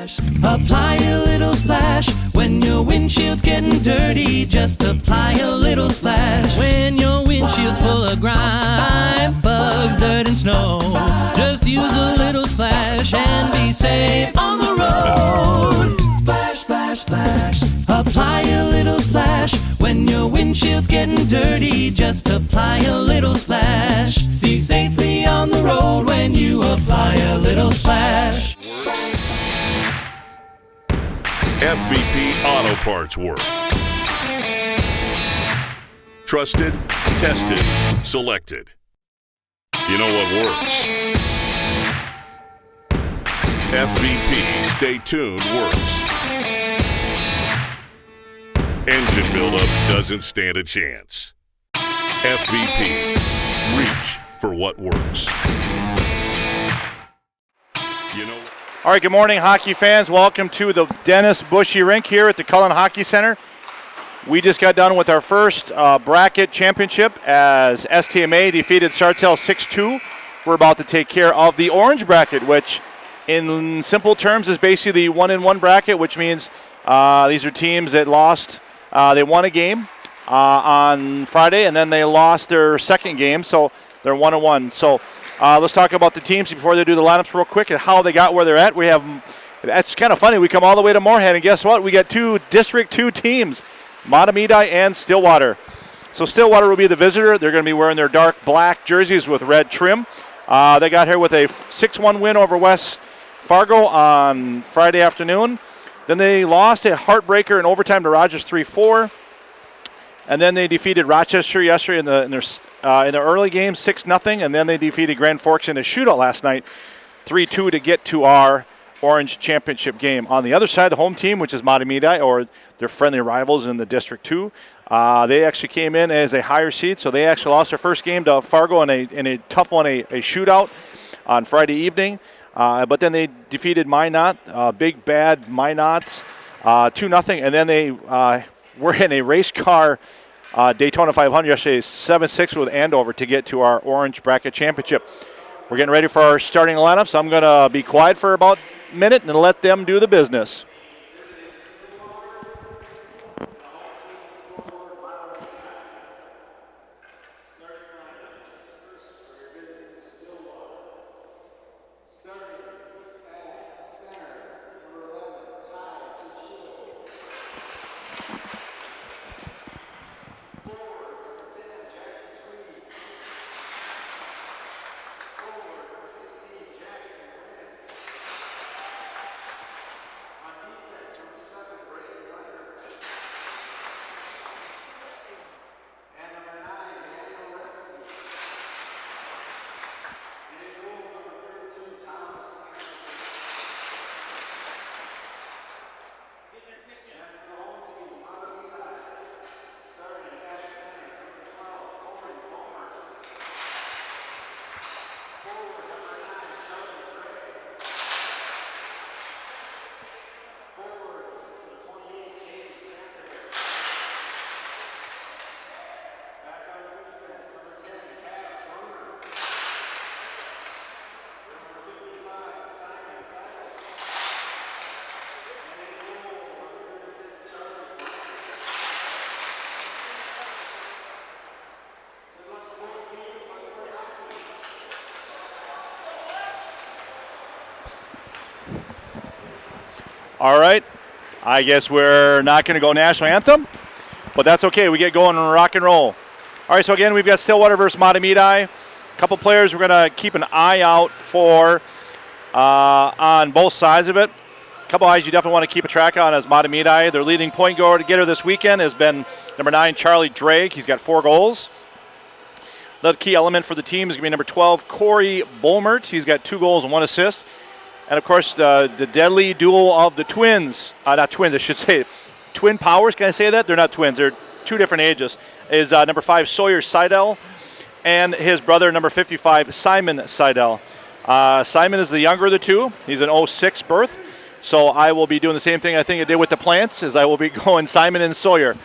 Apply a little splash when your windshield's getting dirty. Just apply a little splash when your windshield's full of grime, bugs, dirt, and snow. Just use a little splash and be safe on the road. Splash, splash, splash. Apply a little splash when your windshield's getting dirty. Just apply a little splash. See safely on the road when you apply a little splash. FVP Auto Parts work. Trusted, tested, selected. You know what works. FVP Stay Tuned works. Engine buildup doesn't stand a chance. FVP, reach for what works. You know. All right, good morning, hockey fans. Welcome to the Dennis Bushy Rink here at the Cullen Hockey Center. We just got done with our first bracket championship as STMA defeated Sartell 6-2. We're about to take care of the orange bracket, which in simple terms is basically the 1-in-1 bracket, which means these are teams that lost. They won a game on Friday, and then they lost their second game, so they're 1-1. So let's talk about the teams before they do the lineups real quick and how they got where they're at. That's kind of funny. We come all the way to Moorhead, and guess what? We got two District 2 teams, Mahtomedi and Stillwater. So Stillwater will be the visitor. They're going to be wearing their dark black jerseys with red trim. They got here with a 6-1 win over West Fargo on Friday afternoon. Then they lost a heartbreaker in overtime to Rogers 3-4. And then they defeated Rochester yesterday in the early game 6-0. And then they defeated Grand Forks in a shootout last night 3-2 to get to our Orange Championship game. On the other side, the home team, which is Mahtomedi, or their friendly rivals in the District 2, they actually came in as a higher seed. So they actually lost their first game to Fargo in a tough one, a shootout on Friday evening. But then they defeated Minot, big bad Minot, 2-0. And then they were in a race car Daytona 500 yesterday, 7-6 with Andover to get to our Orange Bracket Championship. We're getting ready for our starting lineup, so I'm going to be quiet for about a minute and let them do the business. All right, I guess we're not going to go national anthem, but that's okay. We get going and rock and roll. All right, so again, we've got Stillwater versus Mahtomedi. A couple players we're going to keep an eye out for on both sides of it. A couple guys you definitely want to keep a track on as Mahtomedi. Their leading point getter this weekend has been number 9, Charlie Drake. He's got 4 goals. The key element for the team is going to be number 12, Corey Bolmert. He's got 2 goals and 1 assist. And, of course, the deadly duo of the twins, not twins, I should say, twin powers, can I say that? They're not twins. They're 2 different ages, is number 5, Sawyer Seidel, and his brother, number 55, Simon Seidel. Simon is the younger of the 2. He's an 06 birth. So I will be doing the same thing I think I did with the Plants, is I will be going Simon and Sawyer.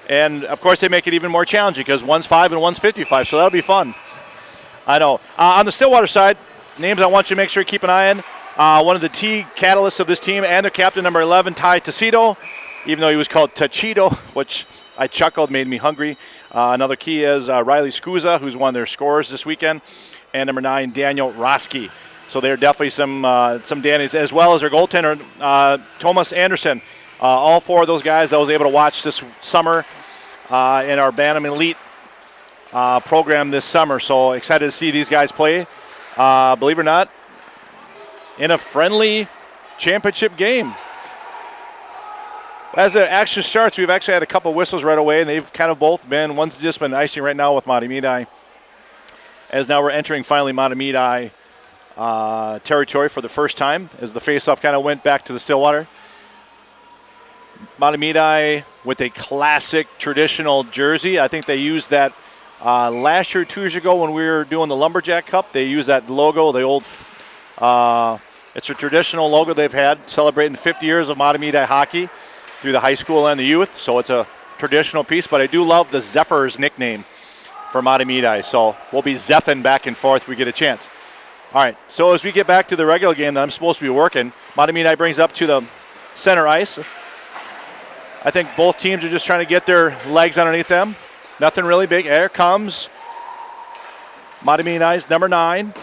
And, of course, they make it even more challenging because one's 5 and one's 55, so that'll be fun. I know. On the Stillwater side, names I want you to make sure you keep an eye on. One of the key catalysts of this team and their captain, number 11, Ty Tacito, even though he was called Tachito, which I chuckled, made me hungry. Another key is Riley Scusa, who's one of their scorers this weekend, and number 9, Daniel Roski. So they're definitely some Dannies, as well as their goaltender, Thomas Anderson. All 4 of those guys I was able to watch this summer in our Bantam Elite program this summer. So excited to see these guys play. Believe it or not, in a friendly championship game. As the action starts, we've actually had a couple whistles right away, and they've kind of both been, one's just been icing right now with Mahtomedi, as now we're entering finally Mahtomedi territory for the first time, as the faceoff kind of went back to the Stillwater. Mahtomedi with a classic traditional jersey. I think they used that last year, 2 years ago, when we were doing the Lumberjack Cup. They used that logo, the old, it's a traditional logo they've had, celebrating 50 years of Mahtomedi hockey through the high school and the youth. So it's a traditional piece, but I do love the Zephyrs nickname for Mahtomedi. So we'll be Zeffing back and forth if we get a chance. All right, so as we get back to the regular game that I'm supposed to be working, Mahtomedi brings up to the center ice. I think both teams are just trying to get their legs underneath them. Nothing really big. Here comes Mahtomedi's number 9,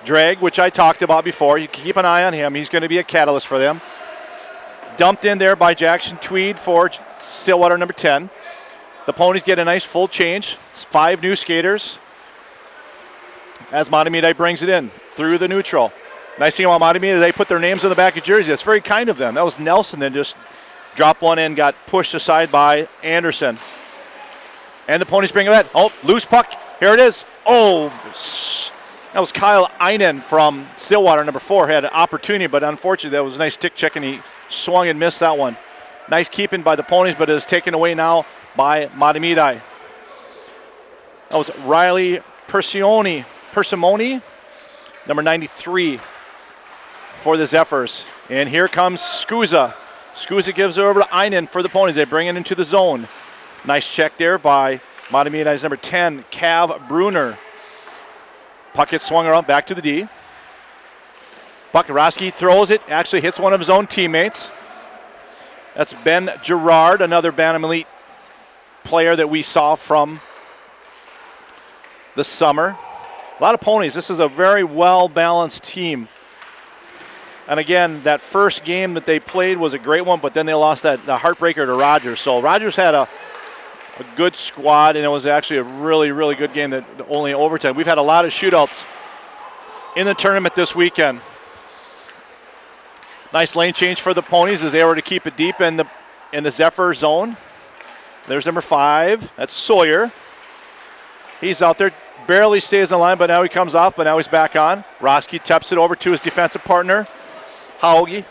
Drag, which I talked about before. You can keep an eye on him. He's going to be a catalyst for them. Dumped in there by Jackson Tweed for Stillwater number 10. The Ponies get a nice full change. 5 new skaters as Mahtomedi brings it in through the neutral. Nice thing about Mahtomedi is they put their names on the back of jersey. That's very kind of them. That was Nelson then just dropped one in, got pushed aside by Anderson. And the Ponies bring it back. Oh, loose puck. Here it is. Oh, that was Kyle Einen from Stillwater, number 4. Had an opportunity, but unfortunately that was a nice stick check, and he swung and missed that one. Nice keeping by the Ponies, but it is taken away now by Mahtomedi. That was Riley Persimoni, number 93 for the Zephyrs. And here comes Scusa. Scusa gives it over to Einen for the Ponies. They bring it into the zone. Nice check there by Mahtomedi's number 10, Cav Bruner. Puck gets swung around back to the D. Bukarowski throws it, actually hits one of his own teammates. That's Ben Gerard, another Bantam Elite player that we saw from the summer. A lot of Ponies. This is a very well-balanced team. And again, that first game that they played was a great one, but then they lost the heartbreaker to Rogers. So Rogers had a good squad, and it was actually a really, really good game that only overtime. We've had a lot of shootouts in the tournament this weekend. Nice lane change for the Ponies as they were to keep it deep in the Zephyr zone. There's number 5. That's Sawyer. He's out there, barely stays in line, but now he comes off, but now he's back on. Roski taps it over to his defensive partner, Hauge.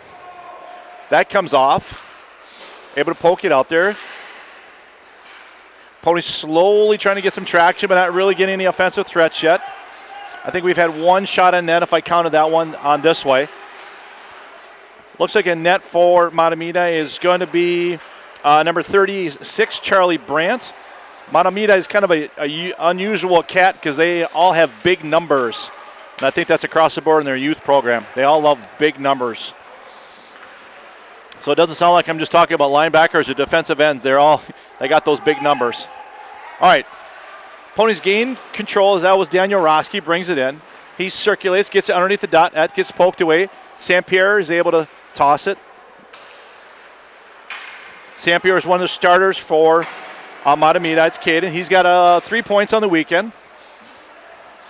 That comes off. Able to poke it out there. Ponies slowly trying to get some traction, but not really getting any offensive threats yet. I think we've had one shot on net, if I counted that one on this way. Looks like a net for Mahtomedi is going to be number 36, Charlie Brandt. Mahtomedi is kind of a unusual cat because they all have big numbers. And I think that's across the board in their youth program. They all love big numbers. So it doesn't sound like I'm just talking about linebackers or defensive ends. They got those big numbers. All right. Ponies gain control as that was Daniel Roski, brings it in. He circulates, gets it underneath the dot. That gets poked away. St. Pierre is able to toss it. St. Pierre is one of the starters for Mahtomedi. It's Caden. He's got 3 points on the weekend.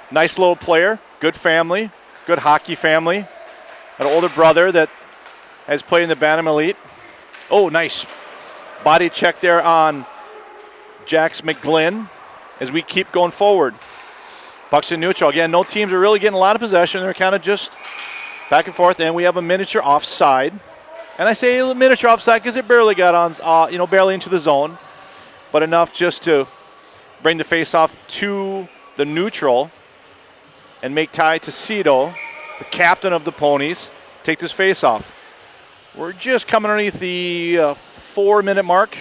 Nice little player. Good family. Good hockey family. An older brother that has played in the Bantam Elite. Oh, nice body check there on Jax McGlynn as we keep going forward. Pucks in neutral. Again, no teams are really getting a lot of possession. They're kind of just back and forth, and we have a miniature offside. And I say a miniature offside because it barely got on, barely into the zone, but enough just to bring the face-off to the neutral and make Ty Tacito, the captain of the Ponies, take this face-off. We're just coming underneath the 4-minute mark.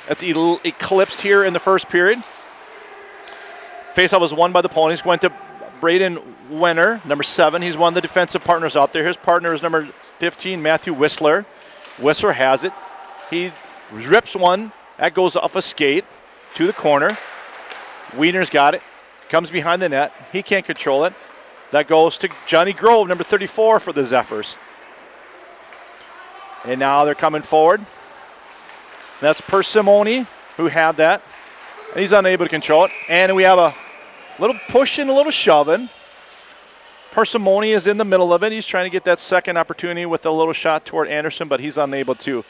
That's eclipsed here in the first period. Face-off was won by the Ponies. Went to Braden Wenner, number 7. He's one of the defensive partners out there. His partner is number 15, Matthew Whistler. Whistler has it. He rips one. That goes off a skate to the corner. Wiener's got it. Comes behind the net. He can't control it. That goes to Johnny Grove, number 34 for the Zephyrs. And now they're coming forward. That's Persimone who had that. And he's unable to control it. And we have a little pushing, a little shoving. Persimone is in the middle of it. He's trying to get that second opportunity with a little shot toward Anderson, but he's unable to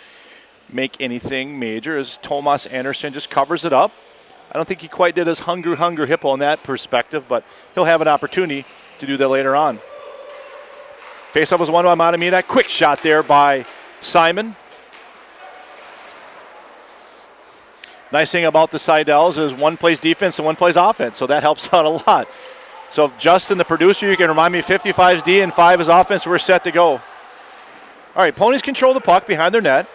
make anything major as Tomas Anderson just covers it up. I don't think he quite did his hunger hippo in that perspective, but he'll have an opportunity to do that later on. Faceoff was won by Mahtomedi. Quick shot there by Simon. Nice thing about the Seidels is one plays defense and one plays offense, so that helps out a lot. So if Justin, the producer, you can remind me 55 is D and 5 is offense, we're set to go. All right, Ponies control the puck behind their net.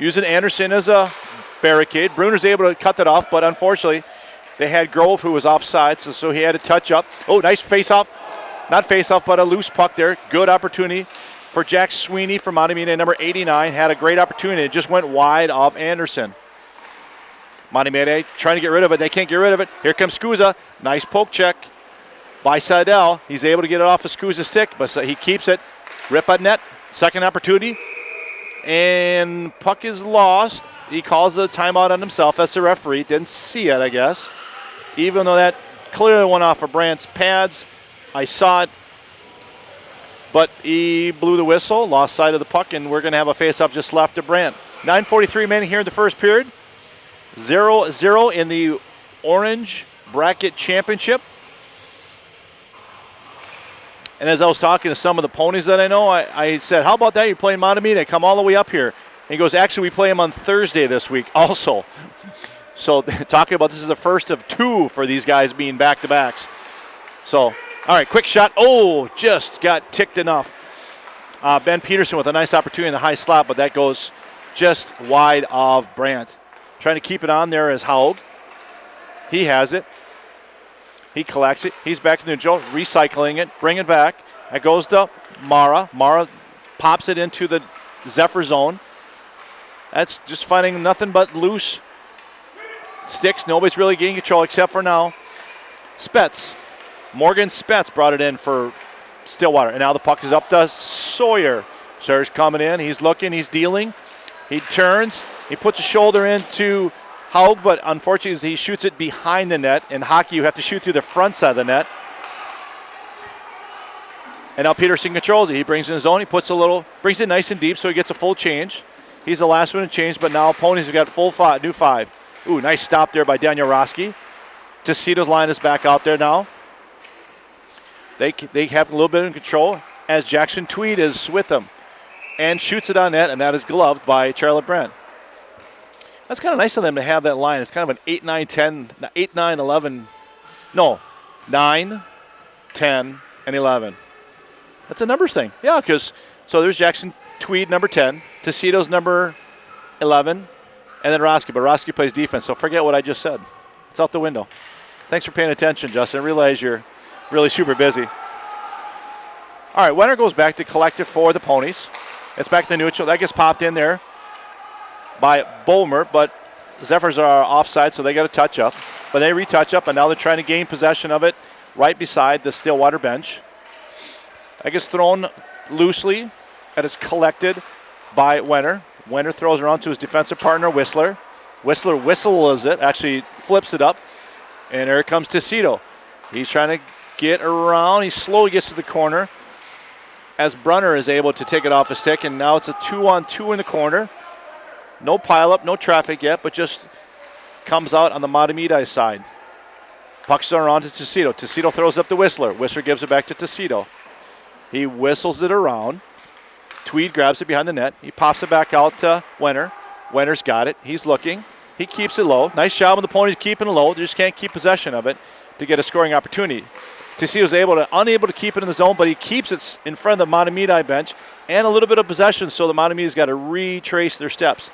Using Anderson as a barricade. Bruner's able to cut that off, but unfortunately, they had Grove who was offside, so he had to touch up. Oh, nice face-off. Not face-off, but a loose puck there. Good opportunity for Jack Sweeney from Mahtomedi, number 89. Had a great opportunity. It just went wide of Anderson. Mahtomedi trying to get rid of it. They can't get rid of it. Here comes Skuza. Nice poke check by Seidel. He's able to get it off of Skuza's stick, but he keeps it. Rip at net. Second opportunity. And puck is lost. He calls the timeout on himself. That's the referee. Didn't see it, I guess. Even though that clearly went off of Brandt's pads. I saw it. But he blew the whistle, lost sight of the puck, and we're going to have a face-off just left to Brandt. 9:43 remaining here in the first period. 0-0 in the Orange Bracket Championship. And as I was talking to some of the ponies that I know, I said, how about that? You're playing Mahtomedi. Come all the way up here. And he goes, actually, we play him on Thursday this week also. So talking about this is the first of 2 for these guys being back-to-backs. So, all right, quick shot. Oh, just got ticked enough. Ben Peterson with a nice opportunity in the high slot, but that goes just wide of Brandt. Trying to keep it on there is Haug. He has it. He collects it. He's back to neutral, recycling it, bring it back. That goes to Mara. Mara pops it into the Zephyr zone. That's just finding nothing but loose sticks. Nobody's really getting control except for now. Spetz. Morgan Spetz brought it in for Stillwater. And now the puck is up to Sawyer. Sawyer's coming in. He's looking. He's dealing. He turns. He puts a shoulder into Haug, but unfortunately he shoots it behind the net. In hockey, you have to shoot through the front side of the net. And now Peterson controls it. He brings in his own. He brings it nice and deep so he gets a full change. He's the last one to change, but now Ponies have got full 5, new 5. Ooh, nice stop there by Daniel Roski. Tecito's line is back out there now. They have a little bit of control as Jackson Tweed is with them and shoots it on net, and that is gloved by Charlotte Brent. That's kind of nice of them to have that line. It's kind of an 8, 9, 10, 8, 9, 11. No, 9, 10, and 11. That's a numbers thing. Yeah, so there's Jackson Tweed, number 10. Tecito's number 11. And then Roski. But Roski plays defense, so forget what I just said. It's out the window. Thanks for paying attention, Justin. I realize you're really super busy. All right, Wenner goes back to collect it for the Ponies. It's back to neutral. That gets popped in there by Bolmer, but Zephyrs are offside, so they got to touch up. But they retouch up, and now they're trying to gain possession of it right beside the Stillwater bench. That gets thrown loosely. That is collected by Wenner. Wenner throws it around to his defensive partner, Whistler. Whistler whistles it, actually flips it up, and here comes Tecito. He's trying to get around. He slowly gets to the corner as Brunner is able to take it off his stick, and now it's a 2-on-2 in the corner. No pileup, no traffic yet, but just comes out on the Mahtomedi side. Puck's thrown around to Tecito. Tecito throws up to Whistler. Whistler gives it back to Tecito. He whistles it around. Tweed grabs it behind the net. He pops it back out to Wenner. Wenner's got it. He's looking. He keeps it low. Nice job on the Ponies keeping it low. They just can't keep possession of it to get a scoring opportunity. Tecito's unable to keep it in the zone, but he keeps it in front of the Mahtomedi bench and a little bit of possession, so the Mahtomedi's got to retrace their steps.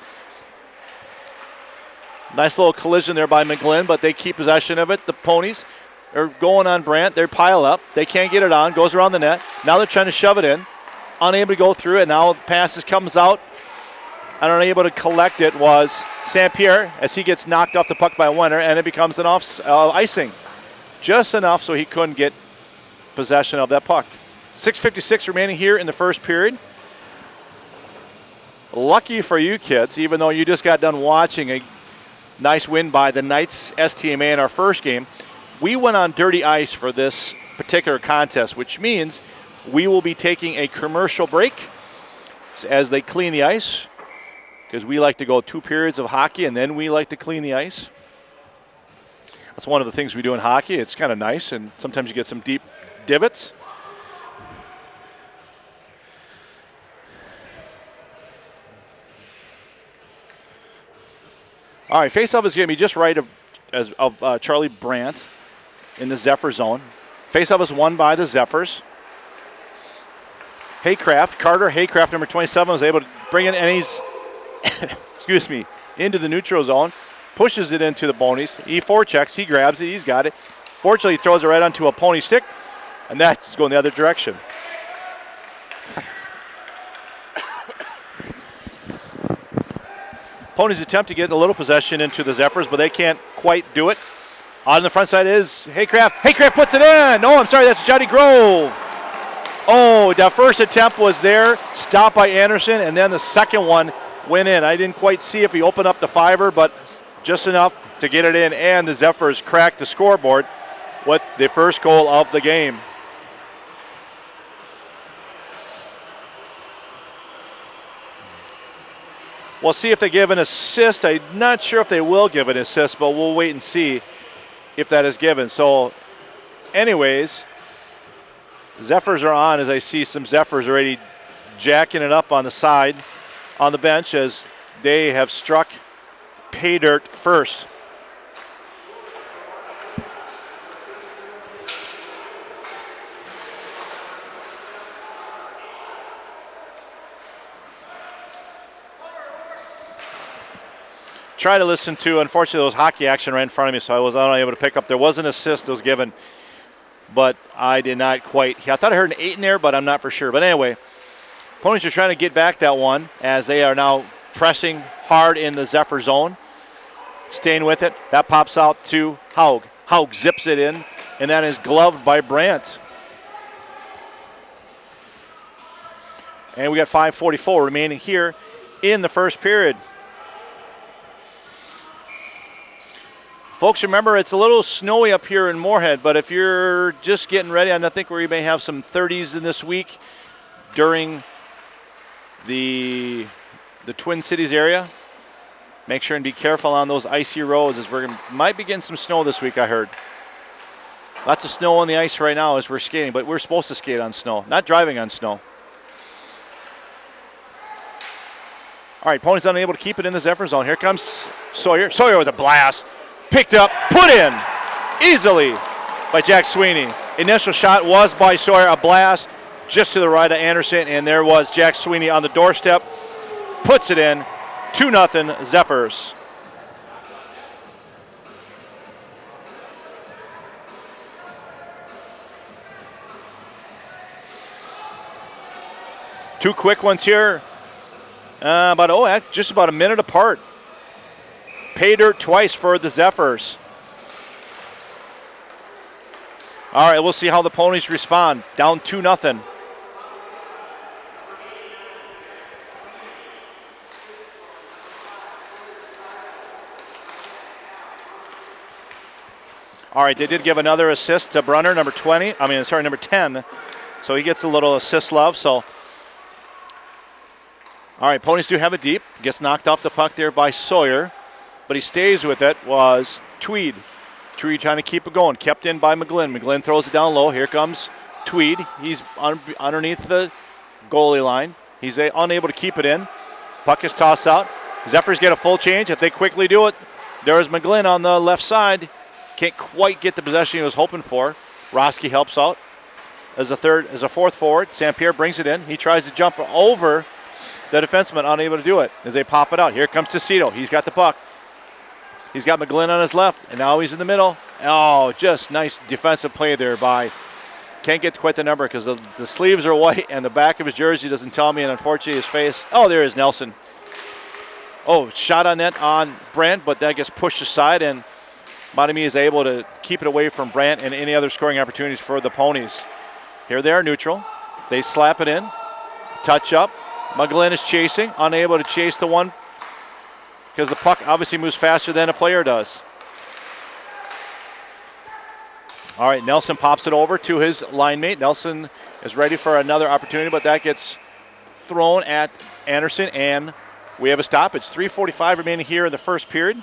Nice little collision there by McGlynn, but they keep possession of it. The Ponies are going on Brandt. They pile up. They can't get it on. Goes around the net. Now they're trying to shove it in. Unable to go through it. Now the passes comes out. And unable to collect it was St. Pierre as he gets knocked off the puck by Wenner, and it becomes an icing. Just enough so he couldn't get possession of that puck. 6:56 remaining here in the first period. Lucky for you kids, even though you just got done watching a nice win by the Knights STMA in our first game, we went on dirty ice for this particular contest, which means we will be taking a commercial break as they clean the ice, because we like to go 2 periods of hockey and then we like to clean the ice. That's one of the things we do in hockey. It's kind of nice, and sometimes you get some deep divots. All right, faceoff is going to be just right of Charlie Brandt in the Zephyr zone. Faceoff is won by the Zephyrs. Carter Haycraft, number 27, was able to bring it, and he's excuse me, into the neutral zone, pushes it into the Ponies. He forechecks, he grabs it, he's got it. Fortunately, he throws it right onto a Pony stick, and that's going the other direction. Ponies attempt to get a little possession into the Zephyrs, but they can't quite do it. On the front side is Haycraft. Haycraft puts it in. No, I'm sorry, that's Johnny Grove. Oh, that first attempt was there, stopped by Anderson, and then the second one went in. I didn't quite see if he opened up the fiver, but just enough to get it in, and the Zephyrs cracked the scoreboard with the first goal of the game. We'll see if they give an assist. I'm not sure if they will give an assist, but we'll wait and see if that is given. So, anyways, Zephyrs are on as I see some Zephyrs already jacking it up on the side on the bench as they have struck pay dirt first. Try to listen to, unfortunately, those hockey action right in front of me, so I was unable to pick up. There was an assist that was given, but I did not quite. I thought I heard an 8 in there, but I'm not for sure. But anyway, opponents are trying to get back that one as they are now pressing hard in the Zephyr zone. Staying with it. That pops out to Haug. Haug zips it in, and that is gloved by Brandt. And we got 5:44 remaining here in the first period. Folks, remember, it's a little snowy up here in Moorhead, but if you're just getting ready, I think we may have some 30s in this week during the Twin Cities area. Make sure and be careful on those icy roads as might be getting some snow this week, I heard. Lots of snow on the ice right now as we're skating, but we're supposed to skate on snow, not driving on snow. All right, Pony's unable to keep it in the Zephyr zone. Here comes Sawyer. Sawyer with a blast. Picked up, put in easily by Jack Sweeney. Initial shot was by Sawyer, a blast just to the right of Anderson, and there was Jack Sweeney on the doorstep. Puts it in, 2-0 Zephyrs. Two quick ones here, just about a minute apart. Pay dirt twice for the Zephyrs. All right, we'll see how the Ponies respond. Down 2-0. All right, they did give another assist to Brunner, number 10. So he gets a little assist love. So, all right, Ponies do have it deep. Gets knocked off the puck there by Sawyer. But he stays with it, was Tweed. Tweed trying to keep it going. Kept in by McGlynn. McGlynn throws it down low. Here comes Tweed. He's underneath the goalie line. He's unable to keep it in. Puck is tossed out. Zephyrs get a full change. If they quickly do it, there's McGlynn on the left side. Can't quite get the possession he was hoping for. Roski helps out as a fourth forward. St. Pierre brings it in. He tries to jump over the defenseman, unable to do it as they pop it out. Here comes Tecito. He's got the puck. He's got McGlynn on his left, and now he's in the middle. Oh, just nice defensive play there by, can't get quite the number because the sleeves are white and the back of his jersey doesn't tell me, and unfortunately his face. Oh, there is Nelson. Oh, shot on net on Brandt, but that gets pushed aside, and Mahtomedi is able to keep it away from Brandt and any other scoring opportunities for the Ponies. Here they are neutral. They slap it in. Touch up. McGlynn is chasing, unable to chase the one because the puck obviously moves faster than a player does. All right, Nelson pops it over to his line mate. Nelson is ready for another opportunity, but that gets thrown at Anderson, and we have a stoppage. 3:45 remaining here in the first period.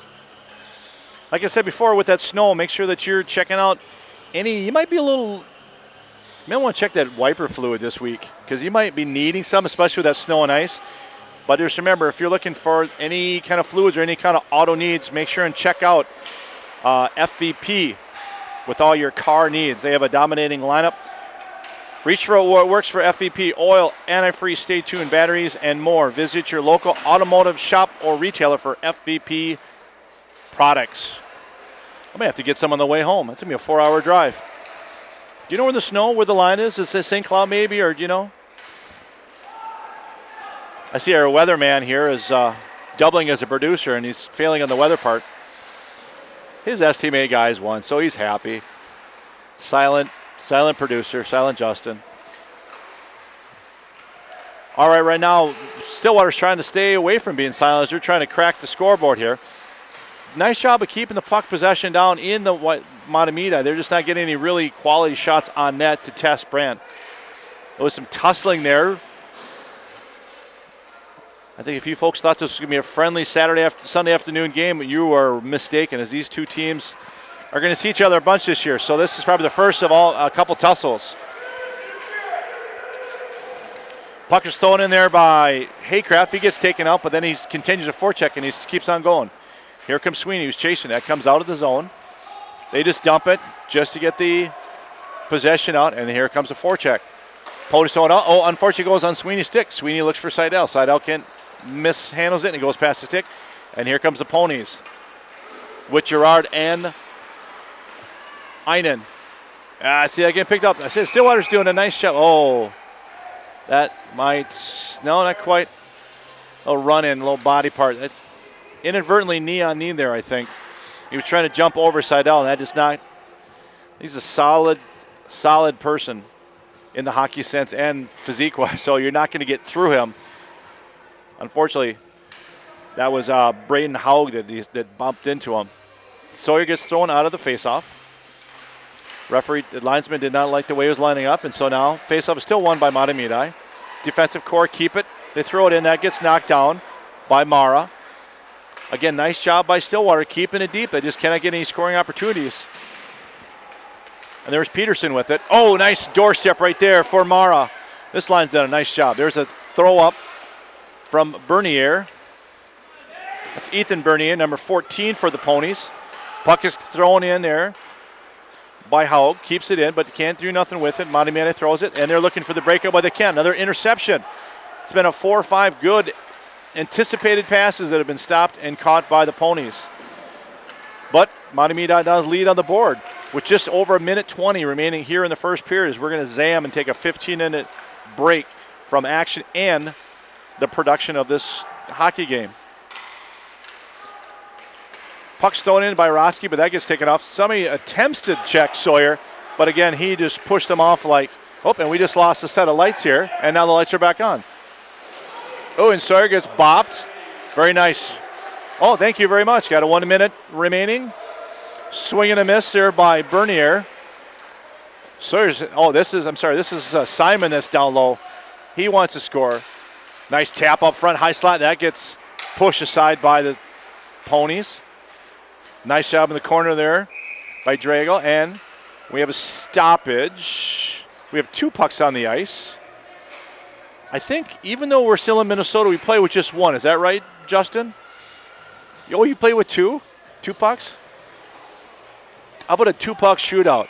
Like I said before, with that snow, make sure that you're checking out you might want to check that wiper fluid this week because you might be needing some, especially with that snow and ice. But just remember, if you're looking for any kind of fluids or any kind of auto needs, make sure and check out FVP with all your car needs. They have a dominating lineup. Reach for what works for FVP, oil, antifreeze, stay tuned, batteries, and more. Visit your local automotive shop or retailer for FVP products. I may have to get some on the way home. It's going to be a 4-hour drive. Do you know where the line is? Is it St. Cloud maybe, or do you know? I see our weatherman here is doubling as a producer, and he's failing on the weather part. His STMA guys won, so he's happy. Silent producer, silent Justin. All right now, Stillwater's trying to stay away from being silent as they're trying to crack the scoreboard here. Nice job of keeping the puck possession down in the Mahtomedi. They're just not getting any really quality shots on net to test Brandt. There was some tussling there. I think if you folks thought this was going to be a friendly Sunday afternoon game, you are mistaken, as these two teams are going to see each other a bunch this year. So this is probably the first of a couple tussles. Puck is thrown in there by Haycraft. He gets taken out, but then he continues a forecheck, and he keeps on going. Here comes Sweeney, who's chasing that. Comes out of the zone. They just dump it just to get the possession out, and here comes a forecheck. Ponies throwing out. Oh, unfortunately goes on Sweeney's stick. Sweeney looks for Seidel. Seidel can't mishandles it, and he goes past the stick. And here comes the Ponies with Gerard and Einen. See that getting picked up. I said Stillwater's doing a nice job. Oh, that might, no, not quite. A little run in, a little body part. That inadvertently knee on knee there, I think. He was trying to jump over Seidel, and that is not, he's a solid person in the hockey sense and physique-wise, so you're not going to get through him. Unfortunately, that was Braden Haug that bumped into him. Sawyer gets thrown out of the faceoff. Referee, the linesman did not like the way he was lining up, and so now faceoff is still won by Mahtomedi. Defensive core keep it. They throw it in. That gets knocked down by Mara. Again, nice job by Stillwater keeping it deep. They just cannot get any scoring opportunities. And there's Peterson with it. Oh, nice doorstep right there for Mara. This line's done a nice job. There's a throw up from Bernier. That's Ethan Bernier, number 14 for the Ponies. Puck is thrown in there by Haug. Keeps it in, but can't do nothing with it. Mahtomedi throws it, and they're looking for the breakout, but they can't. Another interception. It's been a 4 or 5 good anticipated passes that have been stopped and caught by the Ponies. But Mahtomedi does lead on the board with just over 1:20 remaining here in the first period as we're going to zam and take a 15-minute break from action and the production of this hockey game. Puck's thrown in by Rotsky, but that gets taken off. Somebody attempts to check Sawyer, but again, he just pushed them off like, oh, and we just lost a set of lights here, and now the lights are back on. Oh, and Sawyer gets bopped. Very nice. Oh, thank you very much. Got a 1 minute remaining. Swing and a miss there by Bernier. Sawyer's, this is Simon that's down low. He wants to score. Nice tap up front, high slot. That gets pushed aside by the Ponies. Nice job in the corner there by Drago. And we have a stoppage. We have 2 pucks on the ice. I think even though we're still in Minnesota, we play with just 1. Is that right, Justin? Oh, you play with 2? 2 pucks? How about a 2-puck shootout?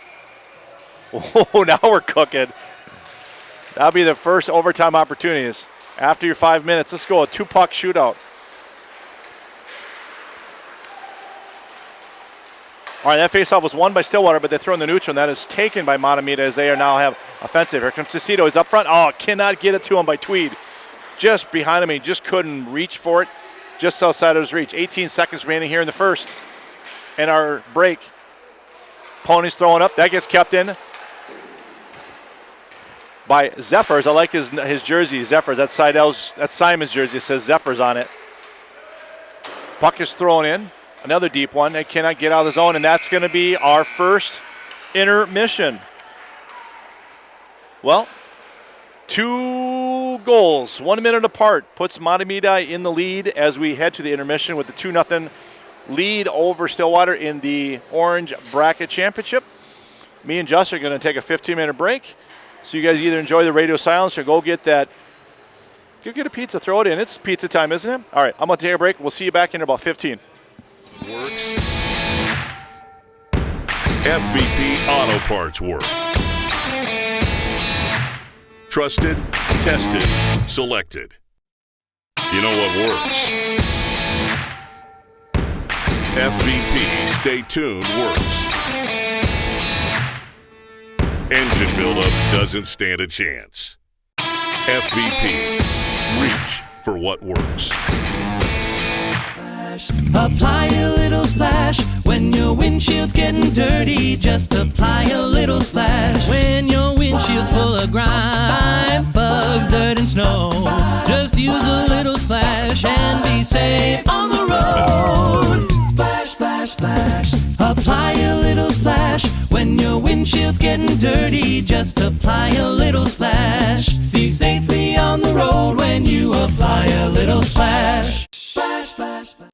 Oh, now we're cooking. That'll be the first overtime opportunities. After your 5 minutes, let's go a 2-puck shootout. All right, that faceoff was won by Stillwater, but they throw in the neutral, and that is taken by Mahtomedi as they are now have offensive. Here comes Tecito. He's up front. Oh, cannot get it to him by Tweed. Just behind him. He just couldn't reach for it. Just outside of his reach. 18 seconds remaining here in the first. And our break. Pony's throwing up. That gets kept in by Zephyrs. I like his jersey, Zephyrs. That's Simon's jersey. It says Zephyrs on it. Puck is thrown in. Another deep one. They cannot get out of the zone, and that's going to be our first intermission. Well, 2 goals, 1 minute apart, puts Mahtomedi in the lead as we head to the intermission with the 2-0 lead over Stillwater in the Orange Bracket Championship. Me and Justin are going to take a 15-minute break. So you guys either enjoy the radio silence or go get that. Go get a pizza, throw it in. It's pizza time, isn't it? All right, I'm going to take a break. We'll see you back in about 15. Works. FVP Auto Parts work. Trusted, tested, selected. You know what works. FVP Stay Tuned works. Engine buildup doesn't stand a chance. FVP, reach for what works. Apply a little splash when your windshield's getting dirty. Just apply a little splash when your windshield's full of grime, bugs, dirt, and snow. Just use a little splash and be safe on the road. Splash, splash, splash. Apply a little splash when your windshield's getting dirty. Just apply a little splash. See safely on the road when you apply a little splash. Splash, splash, splash.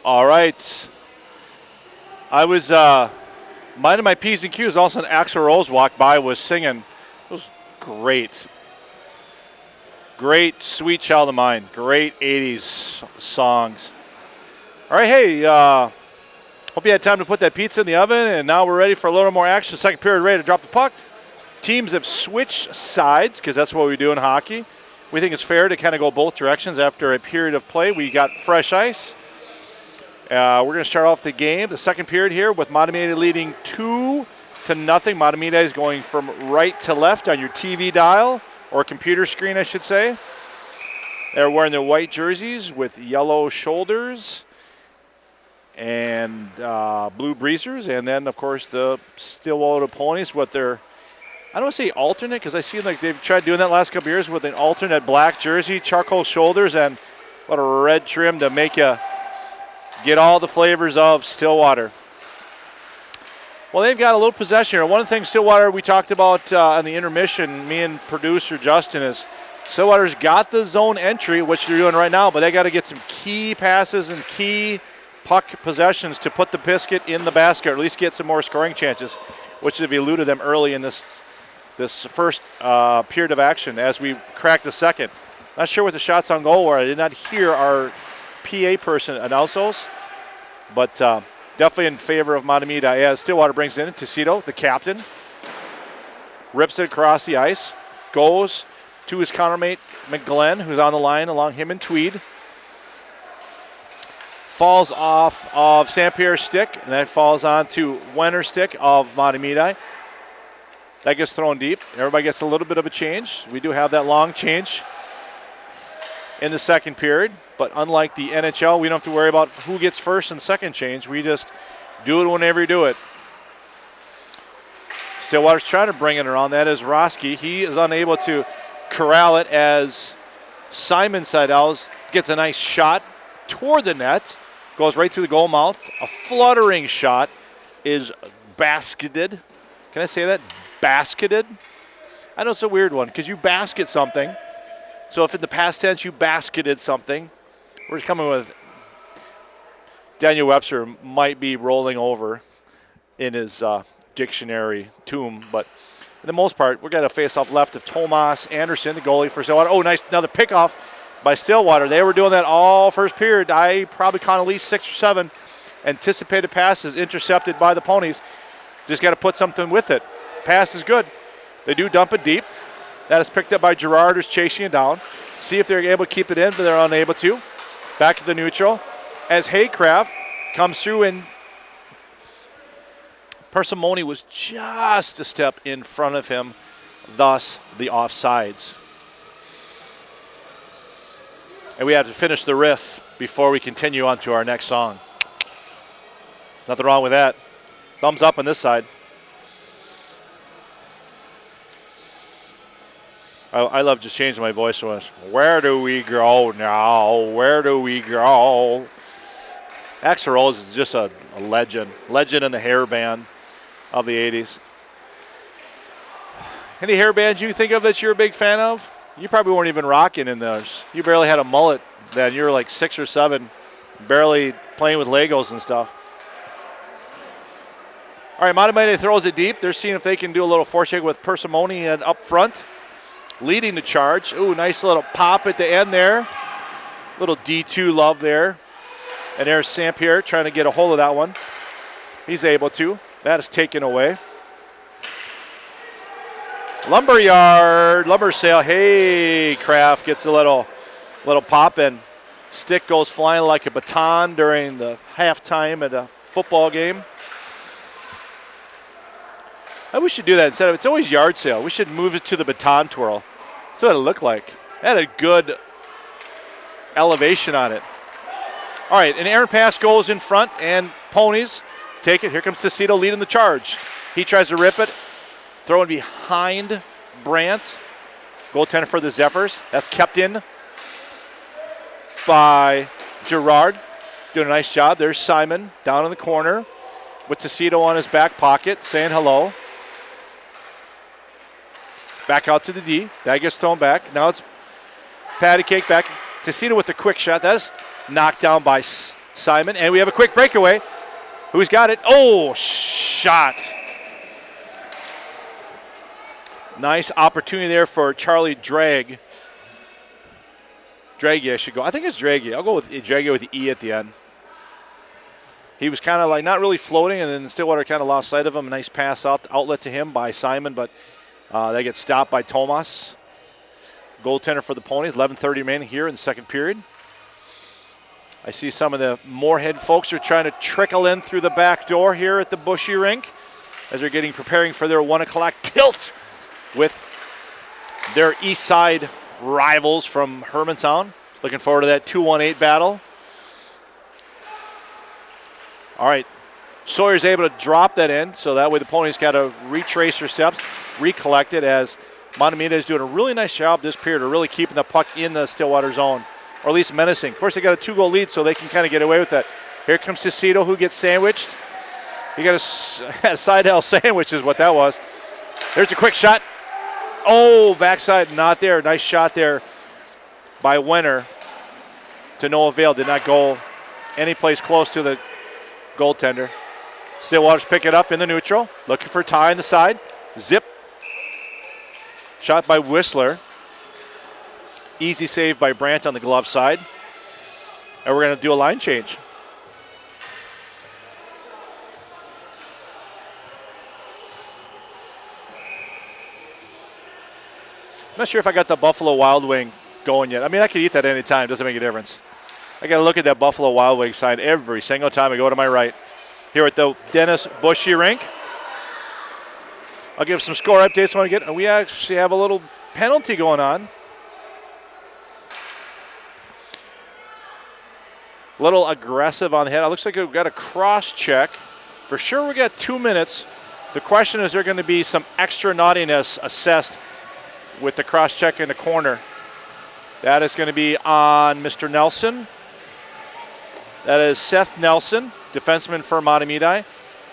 All right. I was minding my P's and Q's. All of a sudden, Axl Rose walked by, was singing. It was great. Great Sweet Child of Mine. Great 80s songs. All right, hey, hope you had time to put that pizza in the oven, and now we're ready for a little more action. Second period, ready to drop the puck. Teams have switched sides because that's what we do in hockey. We think it's fair to kind of go both directions after a period of play. We got fresh ice. We're going to start off the game, the second period here, with Mahtomedi leading 2-0. Mahtomedi is going from right to left on your TV dial, or computer screen, I should say. They're wearing their white jerseys with yellow shoulders and blue breezers. And then, of course, the Stillwater ponies with their, I don't want to say alternate, because I see like they've tried doing that last couple years with an alternate black jersey, charcoal shoulders, and what a red trim to make you get all the flavors of Stillwater. Well, they've got a little possession here. One of the things Stillwater we talked about on the intermission, me and producer Justin, is Stillwater's got the zone entry, which they're doing right now, but they got to get some key passes and key puck possessions to put the biscuit in the basket, or at least get some more scoring chances, which have eluded them early in this first period of action as we crack the second. Not sure what the shots on goal were. I did not hear our PA person announce those, but definitely in favor of Mahtomedi as Stillwater brings in Tecito, the captain, rips it across the ice, goes to his countermate McGlenn, who's on the line along him and Tweed. Falls off of St. Pierre's stick, and then falls onto Wenner's stick of Mahtomedi. That gets thrown deep. Everybody gets a little bit of a change. We do have that long change in the second period, but unlike the NHL, we don't have to worry about who gets first and second change. We just do it whenever you do it. Stillwater's trying to bring it around. That is Roski. He is unable to corral it as Simon Seidels gets a nice shot toward the net. Goes right through the goal mouth. A fluttering shot is basketed. Can I say that? Basketed? I know it's a weird one because you basket something. So if in the past tense you basketed something, we're just coming with Daniel Webster might be rolling over in his dictionary tomb. But for the most part, we're going to face off left of Tomas Anderson, the goalie for Stillwater. Oh, nice. Another pickoff by Stillwater. They were doing that all first period. I probably caught at least 6 or 7 anticipated passes intercepted by the ponies. Just got to put something with it. Pass is good. They do dump it deep. That is picked up by Gerard, who's chasing it down. See if they're able to keep it in, but they're unable to. Back to the neutral. As Haycraft comes through, and Persimone was just a step in front of him, thus the offsides. And we have to finish the riff before we continue on to our next song. Nothing wrong with that. Thumbs up on this side. I love just changing my voice to where do we go now? Where do we go? Axl Rose is just a legend. Legend in the hair band of the 80s. Any hair bands you think of that you're a big fan of? You probably weren't even rocking in those. You barely had a mullet then. You were like 6 or 7, barely playing with Legos and stuff. All right, Mahtomedi throws it deep. They're seeing if they can do a little forecheck with Persimone and up front, leading the charge. Ooh, nice little pop at the end there. Little D2 love there. And there's St. Pierre trying to get a hold of that one. He's able to. That is taken away. Lumberyard, lumber sale. Hey, Kraft gets a little pop, and stick goes flying like a baton during the halftime at a football game. We should do that instead of, it's always yard sale. We should move it to the baton twirl. That's what it looked like. It had a good elevation on it. All right, an errant pass goes in front, and ponies take it. Here comes Tecito leading the charge. He tries to rip it. Throwing behind Brandt. Goaltender for the Zephyrs. That's kept in by Gerard. Doing a nice job. There's Simon down in the corner with Tecito on his back pocket saying hello. Back out to the D. That gets thrown back. Now it's patty cake back. Tecito with a quick shot. That is knocked down by Simon, and we have a quick breakaway. Who's got it? Oh, shot. Nice opportunity there for Charlie Draghi, I should go. I think it's Draghi. I'll go with Draghi with the E at the end. He was kind of like not really floating, and then Stillwater kind of lost sight of him. A nice pass outlet to him by Simon, but they get stopped by Tomas. Goaltender for the Ponies. 11:30 remaining here in the second period. I see some of the Moorhead folks are trying to trickle in through the back door here at the Bushy Rink as they're preparing for their 1 o'clock tilt with their east side rivals from Hermantown. Looking forward to that 2-1-8 battle. All right, Sawyer's able to drop that in, so that way the Ponies got to retrace their steps, recollect it, as Mahtomedi is doing a really nice job this period of really keeping the puck in the Stillwater zone, or at least menacing. Of course, they got a 2-goal lead, so they can kind of get away with that. Here comes Cicito, who gets sandwiched. He got a side hell sandwich is what that was. There's a quick shot. Oh, backside, not there. Nice shot there by Wenner to no avail. Did not go any place close to the goaltender. Stillwater's pick it up in the neutral. Looking for Ty on the side. Zip. Shot by Whistler. Easy save by Brandt on the glove side. And we're going to do a line change. I'm not sure if I got the Buffalo Wild Wing going yet. I mean, I could eat that any time. Doesn't make a difference. I got to look at that Buffalo Wild Wing sign every single time I go to my right. Here at the Dennis Bushy Rink. I'll give some score updates when I get. We actually have a little penalty going on. A little aggressive on the head. It looks like we've got a cross check. For sure we got 2 minutes. The question is, there going to be some extra naughtiness assessed with the cross check in the corner? That is going to be on Mr. Nelson. That is Seth Nelson, defenseman for Mahtomedi. They're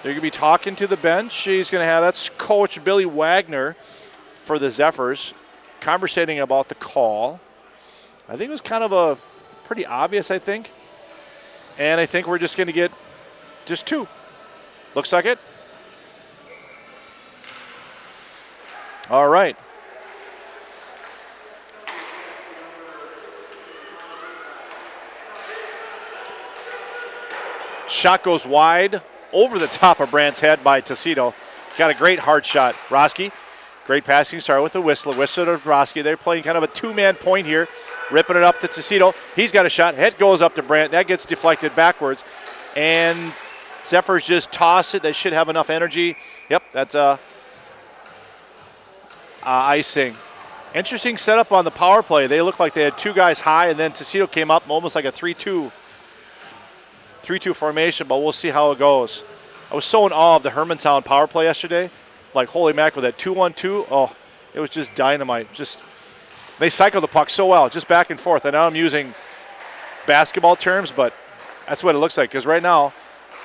going to be talking to the bench. He's going to have, that's Coach Billy Wagner for the Zephyrs, conversating about the call. I think it was kind of a pretty obvious, I think. And I think we're just going to get just 2. Looks like it. All right. Shot goes wide over the top of Brandt's head by Tecito. Got a great hard shot. Roski, great passing start with the Whistler. Whistler to Roski. They're playing kind of a 2-man point here. Ripping it up to Tecito. He's got a shot. Head goes up to Brandt. That gets deflected backwards. And Zephyrs just toss it. They should have enough energy. Yep, that's icing. Interesting setup on the power play. They looked like they had 2 guys high, and then Tecito came up almost like a 3-2 formation, but we'll see how it goes. I was so in awe of the Hermantown power play yesterday. Like, holy mackerel, that 2-1-2, oh, it was just dynamite. They cycle the puck so well, just back and forth. I know I'm using basketball terms, but that's what it looks like, because right now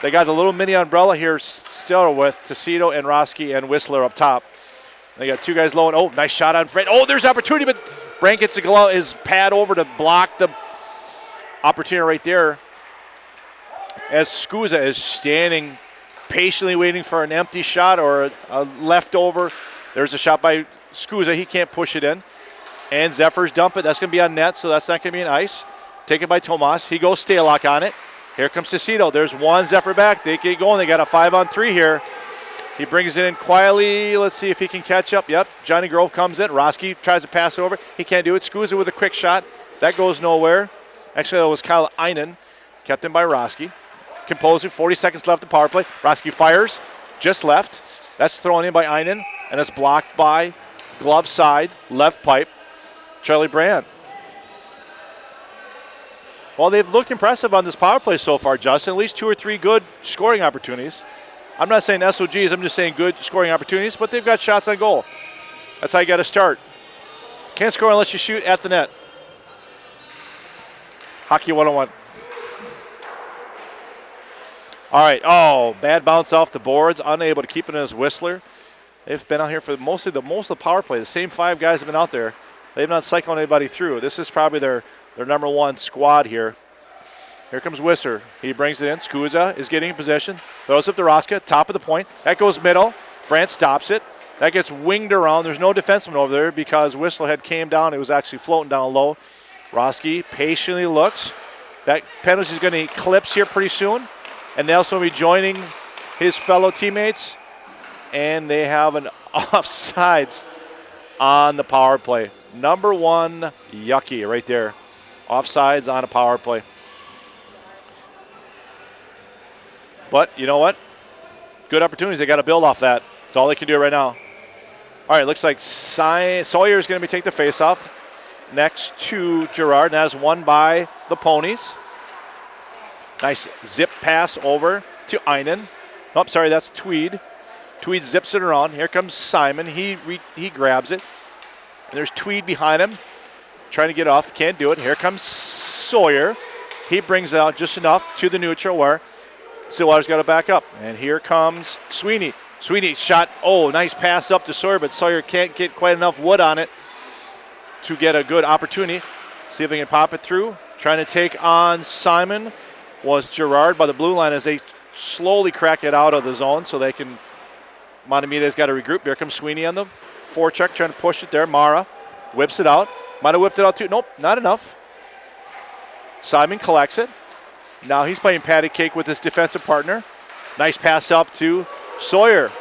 they got the little mini umbrella here still with Tecito and Roski and Whistler up top. They got 2 guys low, and oh, nice shot on Brandt. Oh, there's opportunity, but Brandt gets his pad over to block the opportunity right there, as Scusa is standing patiently waiting for an empty shot or a leftover. There's a shot by Scusa. He can't push it in. And Zephyrs dump it. That's going to be on net, so that's not going to be an ice. Taken by Tomas. He goes Stalock on it. Here comes Tecito. There's one Zephyr back. They get going. They got a 5-on-3 here. He brings it in quietly. Let's see if he can catch up. Yep, Johnny Grove comes in. Roski tries to pass over. He can't do it. Scusa with a quick shot. That goes nowhere. Actually, that was Kyle Einen, kept in by Roski. Composing, 40 seconds left of power play. Roski fires, just left. That's thrown in by Einen, and it's blocked by glove side, left pipe, Charlie Brandt. Well, they've looked impressive on this power play so far, Justin. At least 2 or 3 good scoring opportunities. I'm not saying SOGs, I'm just saying good scoring opportunities, but they've got shots on goal. That's how you got to start. Can't score unless you shoot at the net. Hockey 101. All right, oh, bad bounce off the boards, unable to keep it in his Whistler. They've been out here for most of the power play. The same 5 guys have been out there. They've not cycled anybody through. This is probably their number 1 squad here. Here comes Wisser. He brings it in. Skuza is getting in possession. Throws up to Roska, top of the point. That goes middle. Brandt stops it. That gets winged around. There's no defenseman over there because Whistlehead came down. It was actually floating down low. Roski patiently looks. That penalty is going to eclipse here pretty soon. And Nelson will be joining his fellow teammates. And they have an offsides on the power play. Number one, yucky right there. Offsides on a power play. But you know what? Good opportunities. They got to build off that. That's all they can do right now. All right, looks like Sawyer is going to take the faceoff next to Gerard. And that is won by the Ponies. Nice zip pass over to Einen. Oh, sorry, that's Tweed. Tweed zips it around. Here comes Simon. He grabs it. And there's Tweed behind him. Trying to get off. Can't do it. Here comes Sawyer. He brings it out just enough to the neutral where Stillwater's got to back up. And here comes Sweeney. Sweeney shot. Oh, nice pass up to Sawyer, but Sawyer can't get quite enough wood on it to get a good opportunity. See if they can pop it through. Trying to take on Simon was Gerard by the blue line as they slowly crack it out of the zone so they can. Mahtomeda's got to regroup. Here comes Sweeney on the forecheck trying to push it there. Mara whips it out. Might have whipped it out too. Nope, not enough. Simon collects it. Now he's playing patty cake with his defensive partner. Nice pass up to Sawyer.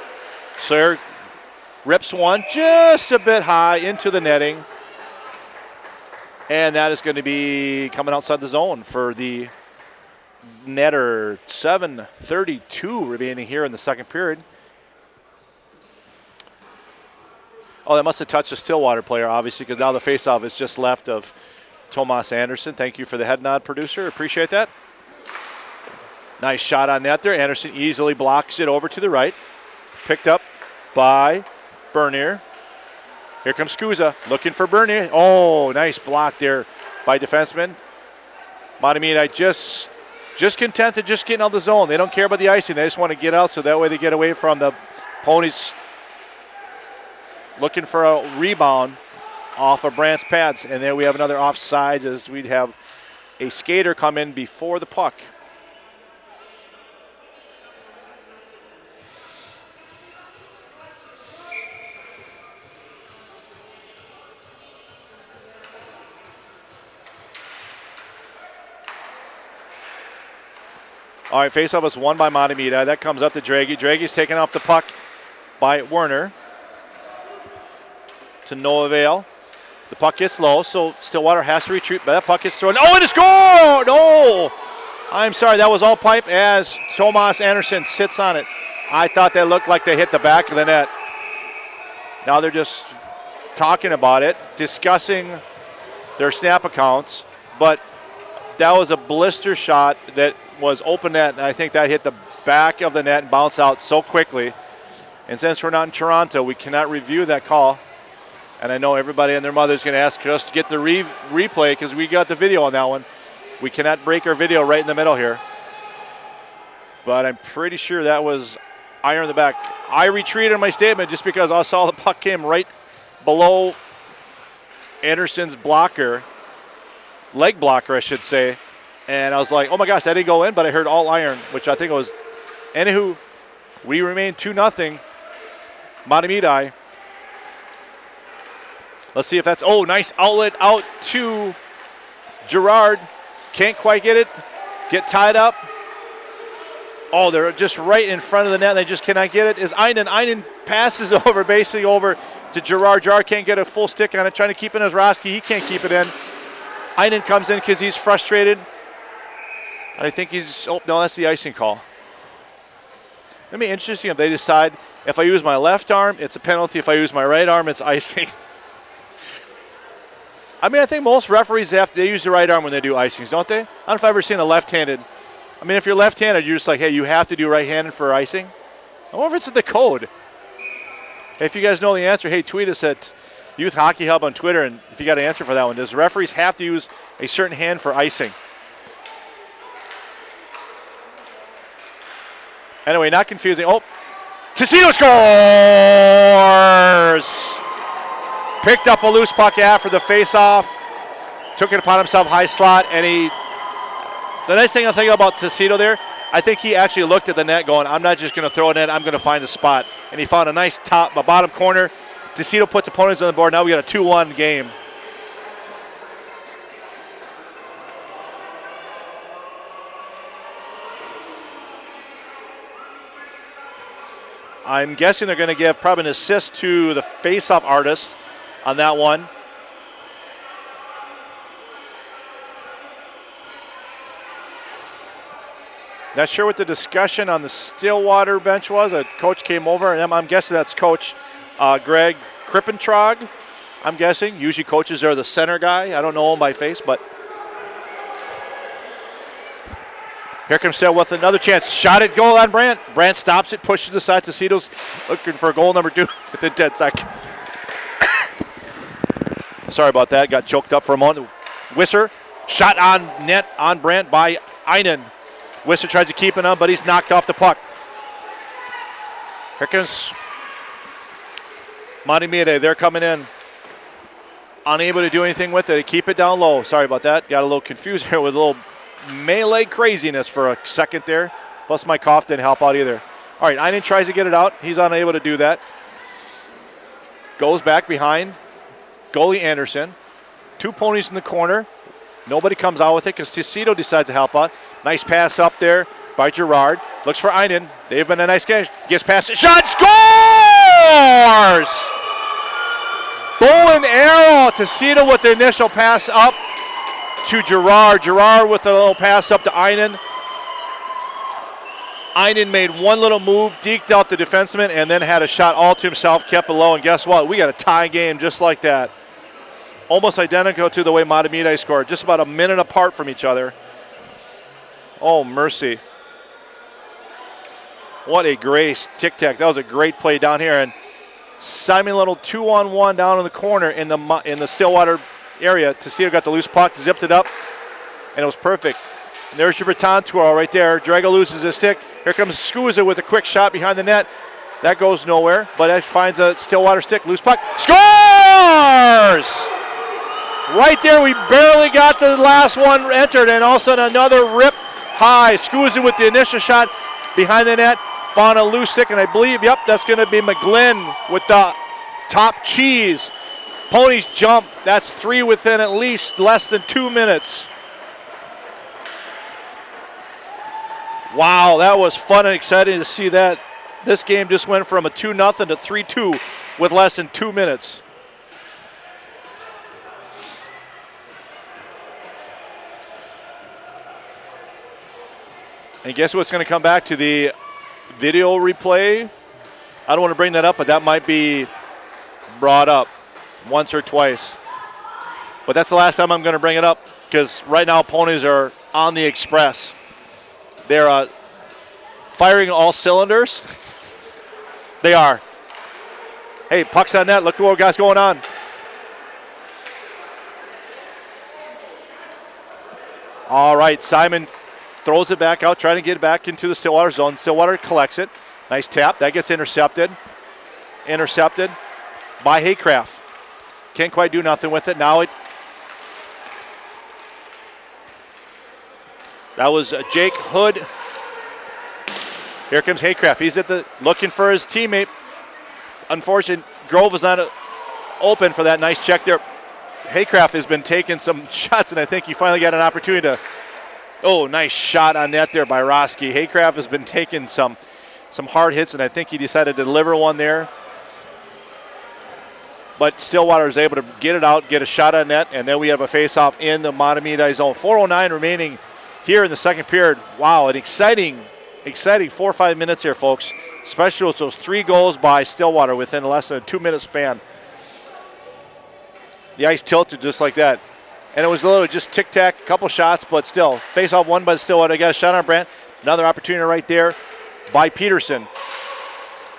Sawyer rips one just a bit high into the netting. And that is going to be coming outside the zone for the netter. 7:32 remaining here in the second period. Oh, that must have touched a Stillwater player, obviously, because now the faceoff is just left of Tomas Anderson. Thank you for the head nod, producer. Appreciate that. Nice shot on net there. Anderson easily blocks it over to the right. Picked up by Bernier. Here comes Skuza looking for Bernier. Oh, nice block there by defenseman. Mahtomedi just content to just getting out of the zone. They don't care about the icing. They just want to get out so that way they get away from the Ponies looking for a rebound off of Brandt's pads. And there we have another offsides as we'd have a skater come in before the puck. All right, faceoff is won by Mahtomedi. That comes up to Draghi. Draghi's taken off the puck by Werner. To no avail. The puck gets low, so Stillwater has to retreat, but that puck gets thrown. Oh, and a score! No! I'm sorry, that was all pipe as Tomas Anderson sits on it. I thought that looked like they hit the back of the net. Now they're just talking about it, discussing their snap accounts, but that was a blister shot that was open net, and I think that hit the back of the net and bounced out so quickly. And since we're not in Toronto, we cannot review that call. And I know everybody and their mother is going to ask us to get the replay because we got the video on that one. We cannot break our video right in the middle here. But I'm pretty sure that was iron in the back. I retreated in my statement just because I saw the puck came right below Anderson's blocker, leg blocker, I should say. And I was like, oh my gosh, that didn't go in, but I heard all iron, which I think it was. Anywho, we remain 2-0. Mahtomedi. Let's see if that's, oh, nice outlet out to Gerard. Can't quite get it. Get tied up. Oh, they're just right in front of the net. They just cannot get it. Is Einen. Einen passes over, basically over to Gerard. Gerard can't get a full stick on it. Trying to keep it in his Roski. He can't keep it in. Einen comes in because he's frustrated. I think he's, oh, no, that's the icing call. It'd be interesting if they decide if I use my left arm, it's a penalty. If I use my right arm, it's icing. I mean, I think most referees, they use the right arm when they do icings, don't they? I don't know if I've ever seen a left-handed. I mean, if you're left-handed, you're just like, hey, you have to do right-handed for icing. I wonder if it's in the code. If you guys know the answer, hey, tweet us at Youth Hockey Hub on Twitter, and if you got an answer for that one. Does referees have to use a certain hand for icing? Anyway, not confusing. Oh, Tessino scores! Picked up a loose puck after the face-off. Took it upon himself, high slot, and he The nice thing I think about Tecito there, I think he actually looked at the net going, I'm not just going to throw it in, I'm going to find a spot. And he found a nice a bottom corner. Tecito puts opponents on the board. Now we got a 2-1 game. I'm guessing they're going to give probably an assist to the face-off artist on that one. Not sure what the discussion on the Stillwater bench was. A coach came over, and I'm guessing that's Coach Greg Krippentrog, I'm guessing. Usually coaches are the center guy. I don't know him by face, but here comes Sale with another chance. Shot at goal on Brandt. Brandt stops it, pushes it aside. Tecito's looking for goal number 2 within 10 seconds. Sorry about that. Got choked up for a moment. Wisser, shot on net on Brandt by Einen. Wisser tries to keep it on, but he's knocked off the puck. Here comes Mahtomedi. They're coming in. Unable to do anything with it. They keep it down low. Sorry about that. Got a little confused here with a little melee craziness for a second there. Plus my cough didn't help out either. All right, Einen tries to get it out. He's unable to do that. Goes back behind goalie Anderson. 2 ponies in the corner. Nobody comes out with it because Tecito decides to help out. Nice pass up there by Gerard. Looks for Einen. They've been a nice game. Gets past it. Shot, scores! Bow and arrow. Tecito with the initial pass up to Gerard. Gerard with a little pass up to Einen. Einen made one little move, deked out the defenseman, and then had a shot all to himself, kept it low. And guess what? We got a tie game just like that. Almost identical to the way Mahtomedi scored, just about a minute apart from each other. Oh, mercy. What a great tic-tac. That was a great play down here. And Simon Little 2-on-1 down in the corner in the Stillwater area. Tecito got the loose puck, zipped it up, and it was perfect. And there's your baton twirl right there. Drago loses his stick. Here comes Scusa with a quick shot behind the net. That goes nowhere, but it finds a Stillwater stick. Loose puck. Scores! Right there, we barely got the last one entered, and all of a sudden another rip high. Scusa with the initial shot behind the net. Found a loose stick, and I believe, yep, that's going to be McGlynn with the top cheese. Ponies jump. That's 3 within at least less than 2 minutes. Wow, that was fun and exciting to see that. This game just went from a 2-0 to 3-2 with less than 2 minutes. And guess what's going to come back to the video replay? I don't want to bring that up, but that might be brought up once or twice. But that's the last time I'm going to bring it up because right now ponies are on the express. They're firing all cylinders. They are. Hey, puck's on net. Look at what we got going on. All right, Simon throws it back out, trying to get it back into the Stillwater zone. Stillwater collects it. Nice tap. That gets intercepted. Intercepted by Haycraft. Can't quite do nothing with it. Now that was Jake Hood. Here comes Haycraft. He's looking for his teammate. Unfortunately, Grove is not open for that nice check there. Haycraft has been taking some shots, and I think he finally got an opportunity to. Oh, nice shot on net there by Roski. Haycraft has been taking some hard hits, and I think he decided to deliver one there. But Stillwater is able to get it out, get a shot on net, and then we have a face-off in the Mahtomedi zone. 4:09 remaining here in the second period. Wow, an exciting 4 or 5 minutes here, folks, especially with those 3 goals by Stillwater within less than a 2-minute span. The ice tilted just like that. And it was literally just tic-tac, a couple shots, but still, face-off won by Stillwater. Got a shot on Brandt. Another opportunity right there by Peterson.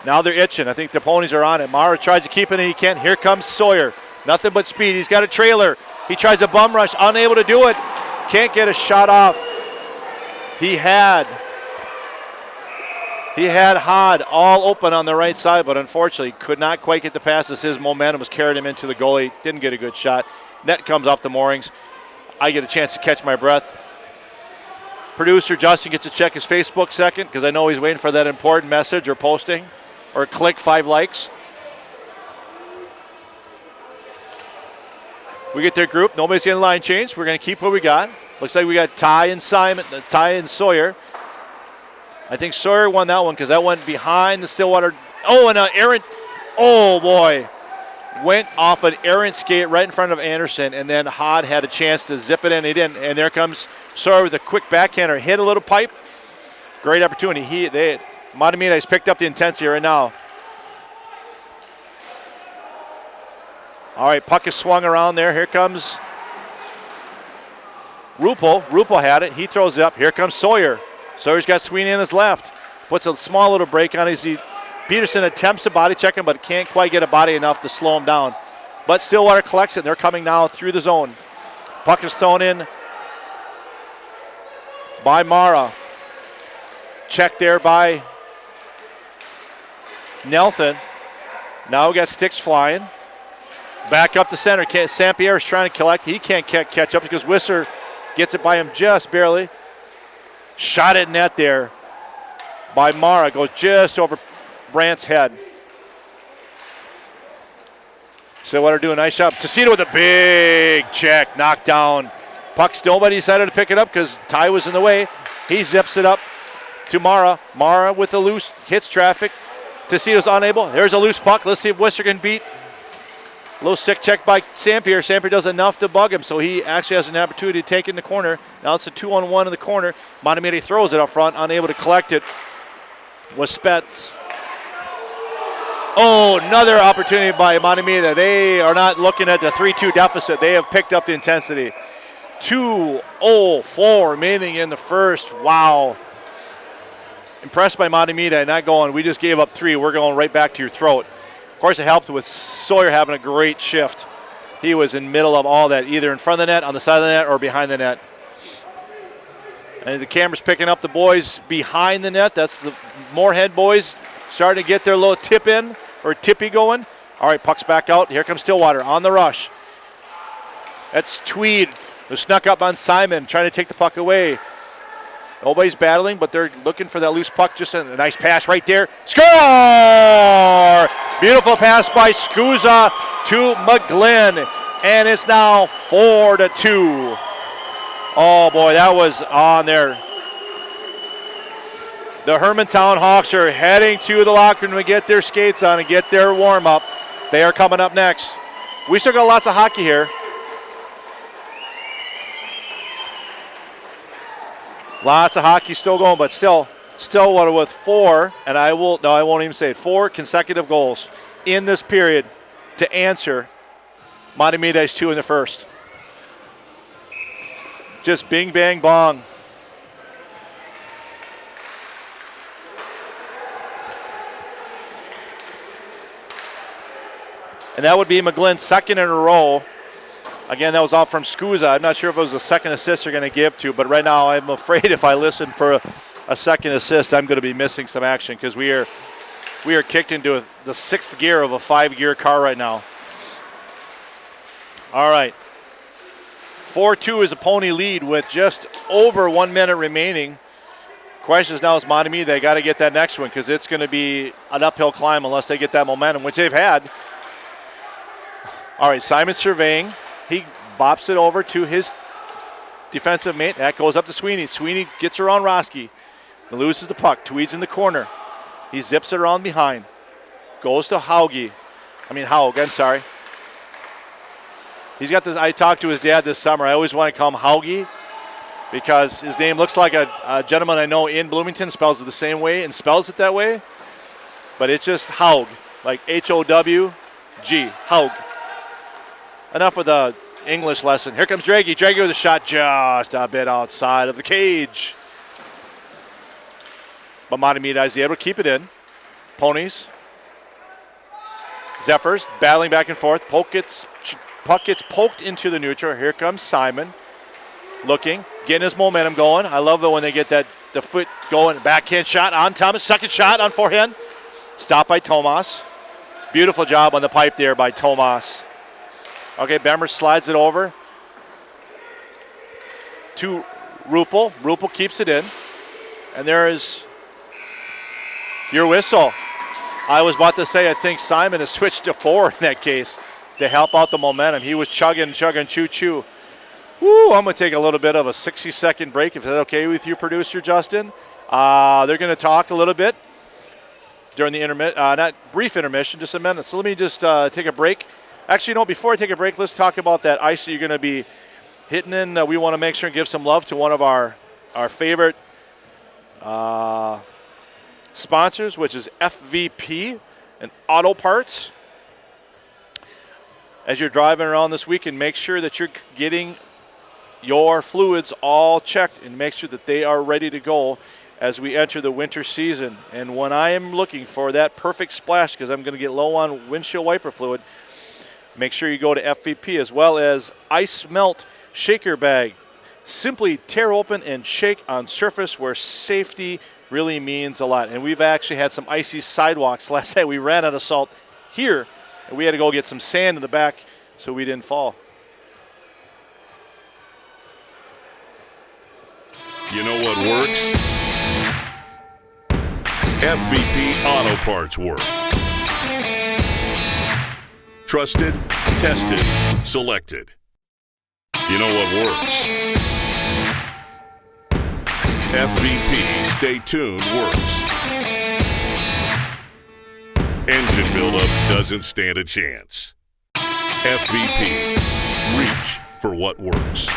Now they're itching. I think the ponies are on it. Mara tries to keep it, and he can't. Here comes Sawyer. Nothing but speed. He's got a trailer. He tries a bum rush, unable to do it. Can't get a shot off. He had Hod all open on the right side, but unfortunately could not quite get the pass as his momentum was carrying him into the goalie. Didn't get a good shot. Net comes off the moorings. I get a chance to catch my breath. Producer Justin gets to check his Facebook second because I know he's waiting for that important message or posting or click 5 likes. We get their group. Nobody's getting line change. We're going to keep what we got. Looks like we got Ty and Sawyer. I think Sawyer won that one because that went behind the Stillwater. Oh, and Aaron. Oh, boy. Went off an errant skate right in front of Anderson, and then Hod had a chance to zip it in. He didn't. And there comes Sawyer with a quick backhander. Hit a little pipe. Great opportunity. Mahtomedi has picked up the intensity right now. All right, puck is swung around there. Here comes Rupel. Rupel had it. He throws it up. Here comes Sawyer. Sawyer's got Sweeney in his left. Puts a small little break on his. Peterson attempts to body check him, but can't quite get a body enough to slow him down. But Stillwater collects it. They're coming now through the zone. Puck is thrown in by Mara. Check there by Nelson. Now we got sticks flying. Back up the center. St. Pierre is trying to collect. He can't catch up because Whistler gets it by him just barely. Shot at net there by Mara. Goes just over Brandt's head. Stillwater doing a nice job. Tecito with a big check. Knocked down. Puck still, but he decided to pick it up because Ty was in the way. He zips it up to Mara. Mara with the loose. Hits traffic. Tecito's unable. There's a loose puck. Let's see if Whistler can beat. Low stick check by St. Pierre. St. Pierre does enough to bug him, so he actually has an opportunity to take it in the corner. Now it's a 2-on-1 in the corner. Mahtomedi throws it up front, unable to collect it. Was Spets. Oh, another opportunity by Mahtomedi. They are not looking at the 3-2 deficit. They have picked up the intensity. 2:04 remaining in the first. Wow. Impressed by Mahtomedi, not going, we just gave up 3. We're going right back to your throat. Of course, it helped with Sawyer having a great shift. He was in the middle of all that, either in front of the net, on the side of the net, or behind the net. And the camera's picking up the boys behind the net. That's the Moorhead boys starting to get their little tip in, or tippy going. All right, puck's back out. Here comes Stillwater on the rush. That's Tweed, who snuck up on Simon, trying to take the puck away. Nobody's battling, but they're looking for that loose puck. Just a nice pass right there. Score! Beautiful pass by Scusa to McGlynn. And it's now 4-2. Oh, boy, that was on there. The Hermantown Hawks are heading to the locker room to get their skates on and get their warm-up. They are coming up next. We still got lots of hockey here. Lots of hockey still going, but Stillwater with 4, and I won't even say it, 4 consecutive goals in this period to answer Mahtomedi's 2 in the first. Just bing, bang, bong. And that would be McGlynn's second in a row. Again, that was off from Scusa. I'm not sure if it was a second assist they're going to give to, but right now I'm afraid if I listen for a second assist, I'm going to be missing some action because we are kicked into the 6th gear of a 5-gear car right now. All right. 4-2 is a pony lead with just over 1 minute remaining. Question is now is Mahtomedi. They got to get that next one because it's going to be an uphill climb unless they get that momentum, which they've had. All right, Simon surveying. He bops it over to his defensive mate. That goes up to Sweeney. Sweeney gets around Roski. Loses the puck. Tweed's in the corner. He zips it around behind. Goes to Haug. I'm sorry. He's got this. I talked to his dad this summer. I always want to call him Haugie because his name looks like a gentleman I know in Bloomington, spells it the same way and spells it that way. But it's just Haug, like H-O-W-G, Haug. Enough with the English lesson. Here comes Draghi. Draghi with a shot just a bit outside of the cage. But Mahtomedi is able to keep it in. Ponies. Zephyrs battling back and forth. Puck gets poked into the neutral. Here comes Simon. Looking, getting his momentum going. I love it when they get the foot going. Backhand shot on Thomas. Second shot on forehand. Stopped by Tomas. Beautiful job on the pipe there by Tomas. Okay, Bemmer slides it over to Rupel. Rupel keeps it in. And there is your whistle. I was about to say I think Simon has switched to 4 in that case to help out the momentum. He was chugging, choo-choo. Woo, I'm going to take a little bit of a 60-second break, if that's okay with you, producer Justin. They're going to talk a little bit during the not brief intermission, just a minute. So let me just take a break. Actually, before I take a break, let's talk about that ice that you're going to be hitting in. We want to make sure and give some love to one of our favorite sponsors, which is FVP and Auto Parts. As you're driving around this weekend, make sure that you're getting your fluids all checked and make sure that they are ready to go as we enter the winter season. And when I am looking for that perfect splash, because I'm going to get low on windshield wiper fluid, make sure you go to FVP, as well as Ice Melt Shaker Bag. Simply tear open and shake on surface where safety really means a lot. And we've actually had some icy sidewalks. Last night we ran out of salt here, and we had to go get some sand in the back so we didn't fall. You know what works? FVP Auto Parts work. Trusted, tested, selected. You know what works? FVP Stay Tuned works. Engine buildup doesn't stand a chance. FVP, reach for what works.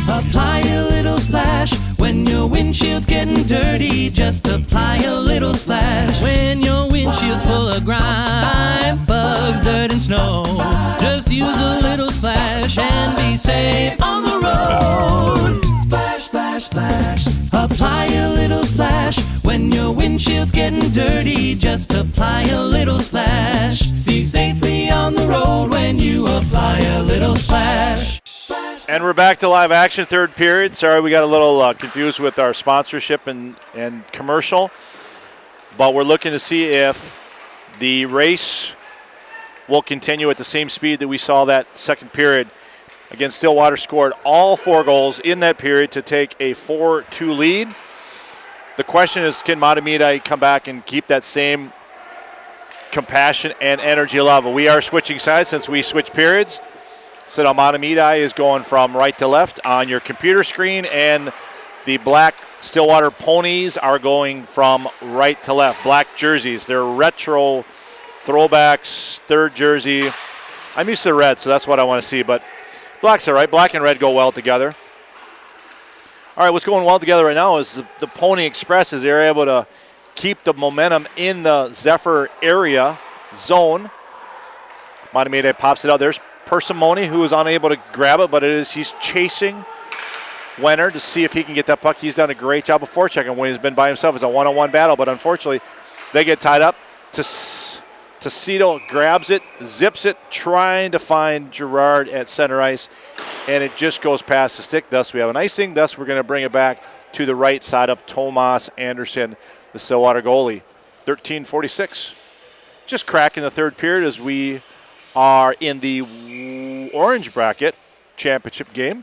Apply a little splash when your windshield's getting dirty. Just apply a little splash when your windshield's full of grime, bugs, dirt, and snow. Just use a little splash and be safe on the road. Splash, splash, splash. Apply a little splash when your windshield's getting dirty. Just apply a little splash. See safely on the road when you apply a little splash. And we're back to live action, third period. Sorry, we got a little confused with our sponsorship and commercial. But we're looking to see if the race will continue at the same speed that we saw that second period. Again, Stillwater scored all 4 goals in that period to take a 4-2 lead. The question is, can Mahtomedi come back and keep that same compassion and energy level? We are switching sides since we switched periods. So now Mahtomedi is going from right to left on your computer screen, and the black Stillwater ponies are going from right to left. Black jerseys. They're retro throwbacks, third jersey. I'm used to red, so that's what I want to see, but black's all right. Black and red go well together. All right, what's going well together right now is the Pony Expresses. They're able to keep the momentum in the Zephyr area zone. Mahtomedi pops it out. There's Persimone, who is unable to grab it, but he's chasing Wenner to see if he can get that puck. He's done a great job of forechecking when he's been by himself. It's a one-on-one battle, but unfortunately, they get tied up. Tacito grabs it, zips it, trying to find Gerard at center ice, and it just goes past the stick. Thus, we have an icing. Thus, we're going to bring it back to the right side of Tomas Anderson, the Stillwater goalie. 13:46. Just cracking the third period as we are in the orange bracket championship game.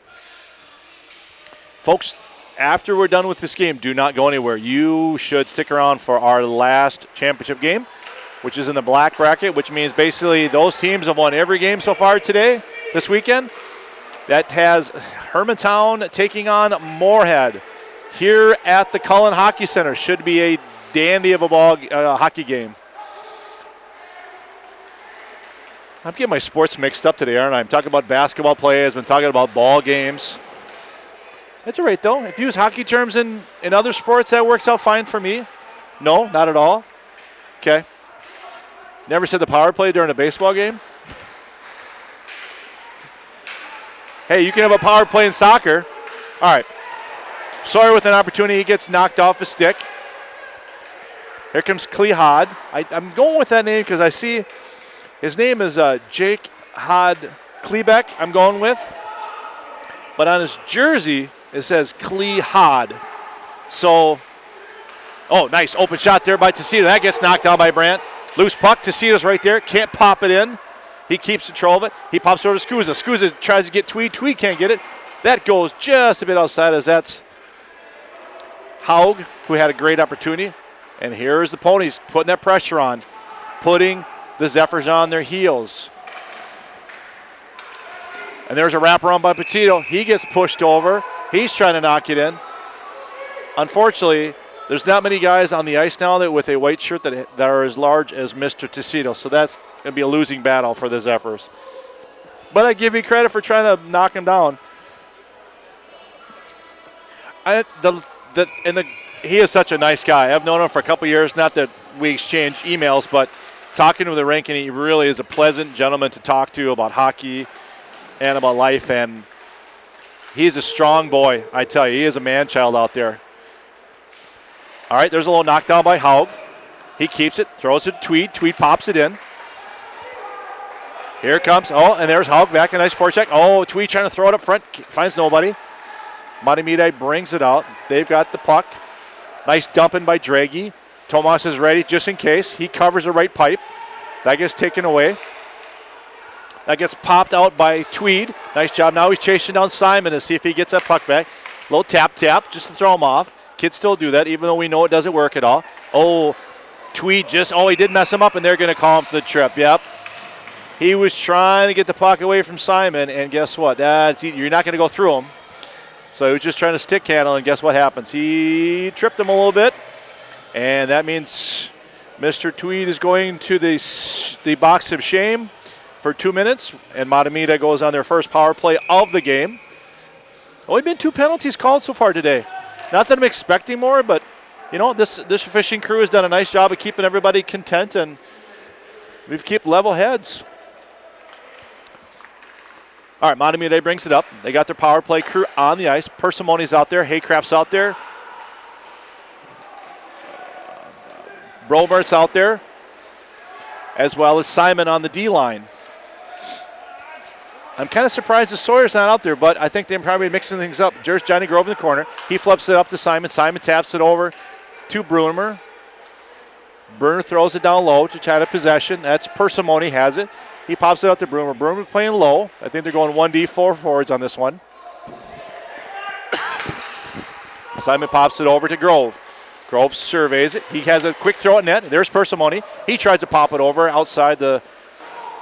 Folks, after we're done with this game, do not go anywhere. You should stick around for our last championship game, which is in the black bracket, which means basically those teams have won every game so far this weekend. That has Hermantown taking on Moorhead here at the Cullen Hockey Center. Should be a dandy of a hockey game. I'm getting my sports mixed up today, aren't I? I'm talking about basketball plays. I've been talking about ball games. That's all right, though. If you use hockey terms in other sports, that works out fine for me. No, not at all. Okay. Never said the power play during a baseball game? Hey, you can have a power play in soccer. All right. Sawyer with an opportunity. He gets knocked off his stick. Here comes Klehad. I'm going with that name because I see his name is Jake Hod Klebeck, I'm going with. But on his jersey, it says Klehad. So, oh, nice open shot there by Tacito. That gets knocked down by Brandt. Loose puck. Tacito's right there. Can't pop it in. He keeps control of it. He pops over to Scusa. Scusa tries to get Tweed. Tweed can't get it. That goes just a bit outside as that's Haug, who had a great opportunity. And here's the Ponies putting that pressure on, putting the Zephyrs on their heels. And there's a wraparound by Petito. He gets pushed over. He's trying to knock it in. Unfortunately, there's not many guys on the ice now that with a white shirt that are as large as Mr. Tecito. So that's going to be a losing battle for the Zephyrs. But I give you credit for trying to knock him down. He is such a nice guy. I've known him for a couple years. Not that we exchange emails, but talking to the rink, and he really is a pleasant gentleman to talk to about hockey and about life. And he's a strong boy, I tell you. He is a man-child out there. All right, there's a little knockdown by Haug. He keeps it, throws it to Tweed. Tweed pops it in. Here it comes. Oh, and there's Haug back. A nice forecheck. Oh, Tweed trying to throw it up front. Finds nobody. Mahtomedi brings it out. They've got the puck. Nice dumping by Draghi. Tomas is ready just in case. He covers the right pipe. That gets taken away. That gets popped out by Tweed. Nice job. Now he's chasing down Simon to see if he gets that puck back. Little tap just to throw him off. Kids still do that, even though we know it doesn't work at all. Oh, Tweed he did mess him up, and they're going to call him for the trip. Yep. He was trying to get the puck away from Simon, and guess what? You're not going to go through him. So he was just trying to stick handle, and guess what happens? He tripped him a little bit, and that means Mr. Tweed is going to the box of shame for 2 minutes, and Mahtomedi goes on their first power play of the game. Only been 2 penalties called so far today. Not that I'm expecting more, but, this fishing crew has done a nice job of keeping everybody content, and we've kept level heads. All right, Mahtomedi brings it up. They got their power play crew on the ice. Persimoni's out there. Haycraft's out there. Brobert's out there, as well as Simon on the D-line. I'm kind of surprised that Sawyer's not out there, but I think they're probably mixing things up. There's Johnny Grove in the corner. He flips it up to Simon. Simon taps it over to Bruner. Bruner throws it down low to try to possession. That's Persimoni has it. He pops it out to Bruner. Bruner playing low. I think they're going 1D4 forwards on this one. Simon pops it over to Grove. Grove surveys it. He has a quick throw at net. There's Persimoni. He tries to pop it over outside the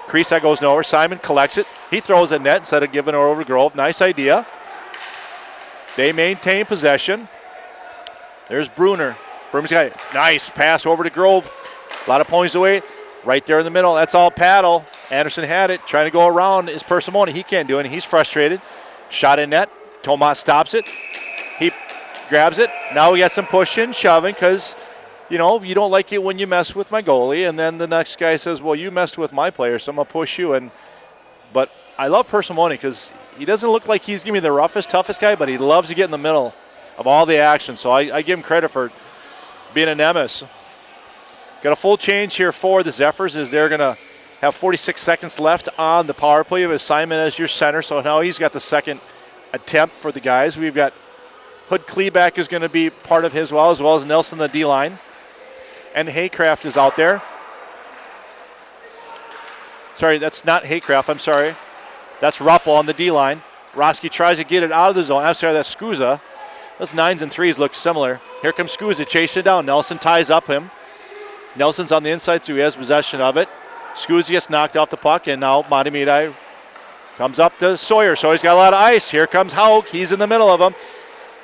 crease. That goes nowhere. Simon collects it. He throws a net instead of giving it over to Grove. Nice idea. They maintain possession. There's Bruner. Bruner's got it. Nice pass over to Grove. A lot of points away. Right there in the middle. That's all paddle. Anderson had it. Trying to go around is Persimoni. He can't do it. He's frustrated. Shot in net. Tomas stops it. He grabs it. Now we got some pushing, shoving, because, you don't like it when you mess with my goalie. And then the next guy says, well, you messed with my player, so I'm going to push you. But I love Persimoni because he doesn't look like he's going to be the roughest, toughest guy, but he loves to get in the middle of all the action. So I give him credit for being a nemesis. Got a full change here for the Zephyrs as they're going to have 46 seconds left on the power play with Simon as your center. So now he's got the second attempt for the guys. We've got Hood Kleeback is going to be part of his as well as Nelson the D-line. And Haycraft is out there. Sorry, that's not Haycraft. I'm sorry. That's Ruppel on the D-line. Roski tries to get it out of the zone. I'm sorry, that's Skuza. Those 9s and 3s look similar. Here comes Skuza, chase it down. Nelson ties up him. Nelson's on the inside, so he has possession of it. Skuza gets knocked off the puck, and now Mahtomedi comes up to Sawyer. Sawyer's got a lot of ice. Here comes Haug. He's in the middle of them.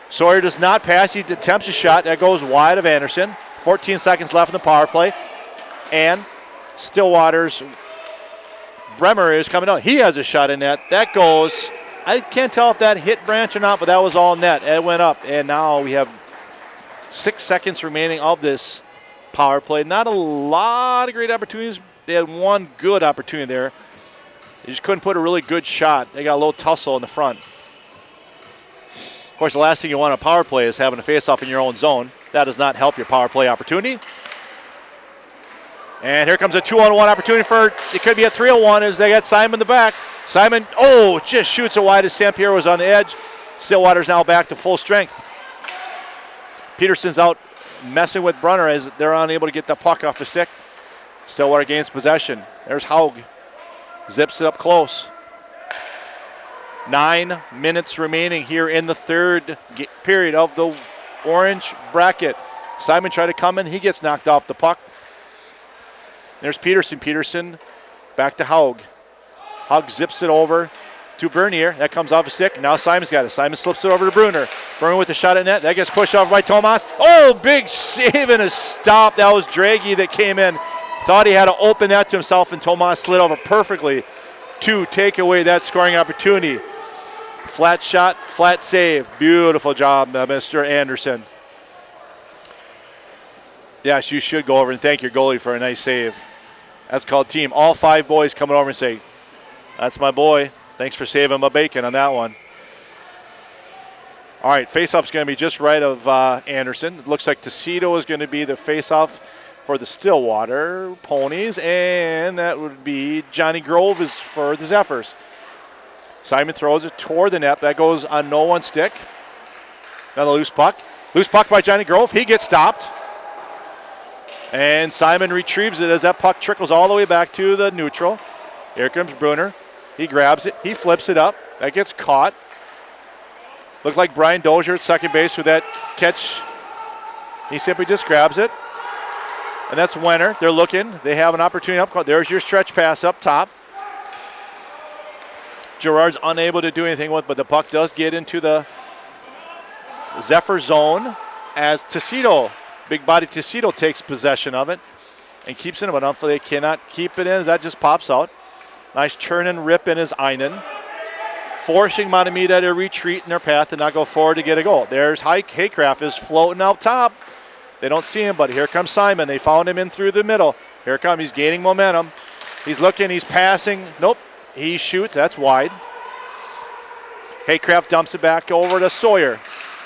Sawyer does not pass. He attempts a shot. That goes wide of Anderson. 14 seconds left in the power play. And Stillwater's Bremer is coming out. He has a shot in net. That goes, I can't tell if that hit Branch or not, but that was all net. It went up. And now we have 6 seconds remaining of this power play. Not a lot of great opportunities. They had one good opportunity there. They just couldn't put a really good shot. They got a little tussle in the front. Of course, the last thing you want on a power play is having a face-off in your own zone. That does not help your power play opportunity. And here comes a 2-on-1 opportunity it could be a 3-on-1 as they got Simon in the back. Simon, just shoots it wide as Sampiero was on the edge. Stillwater's now back to full strength. Peterson's out messing with Brunner as they're unable to get the puck off the stick. Stillwater gains possession. There's Haug. Zips it up close. 9 minutes remaining here in the third period of the orange bracket. Simon tried to come in. He gets knocked off the puck. There's Peterson. Peterson back to Haug. Haug zips it over to Bernier. That comes off a stick. Now Simon's got it. Simon slips it over to Bruner. Bruner with the shot at net. That gets pushed off by Tomas. Oh, big save and a stop. That was Draghi that came in. Thought he had to open that to himself, and Tomas slid over perfectly to take away that scoring opportunity. Flat shot, flat save. Beautiful job, Mr. Anderson. Yes, you should go over and thank your goalie for a nice save. That's called team. All 5 boys coming over and say, that's my boy. Thanks for saving my bacon on that one. All right, faceoff's going to be just right of Anderson. It looks like Tecito is going to be the faceoff for the Stillwater Ponies, and that would be Johnny Grove is for the Zephyrs. Simon throws it toward the net. That goes on no one stick. Another loose puck. Loose puck by Johnny Grove. He gets stopped. And Simon retrieves it as that puck trickles all the way back to the neutral. Here comes Bruner. He grabs it. He flips it up. That gets caught. Looked like Brian Dozier at second base with that catch. He simply just grabs it. And that's Wenner. They're looking. They have an opportunity up. There's your stretch pass up top. Gerard's unable to do anything with it, but the puck does get into the Zephyr zone as Tecito, big body Tecito, takes possession of it and keeps it in, but unfortunately they cannot keep it in as that just pops out. Nice turn and rip in is Einen, forcing Mahtomedi to retreat in their path and not go forward to get a goal. There's Haycraft is floating out top. They don't see him, but here comes Simon. They found him in through the middle. Here comes, he's gaining momentum. He's looking, he's passing. Nope. He shoots, that's wide. Haycraft dumps it back over to Sawyer.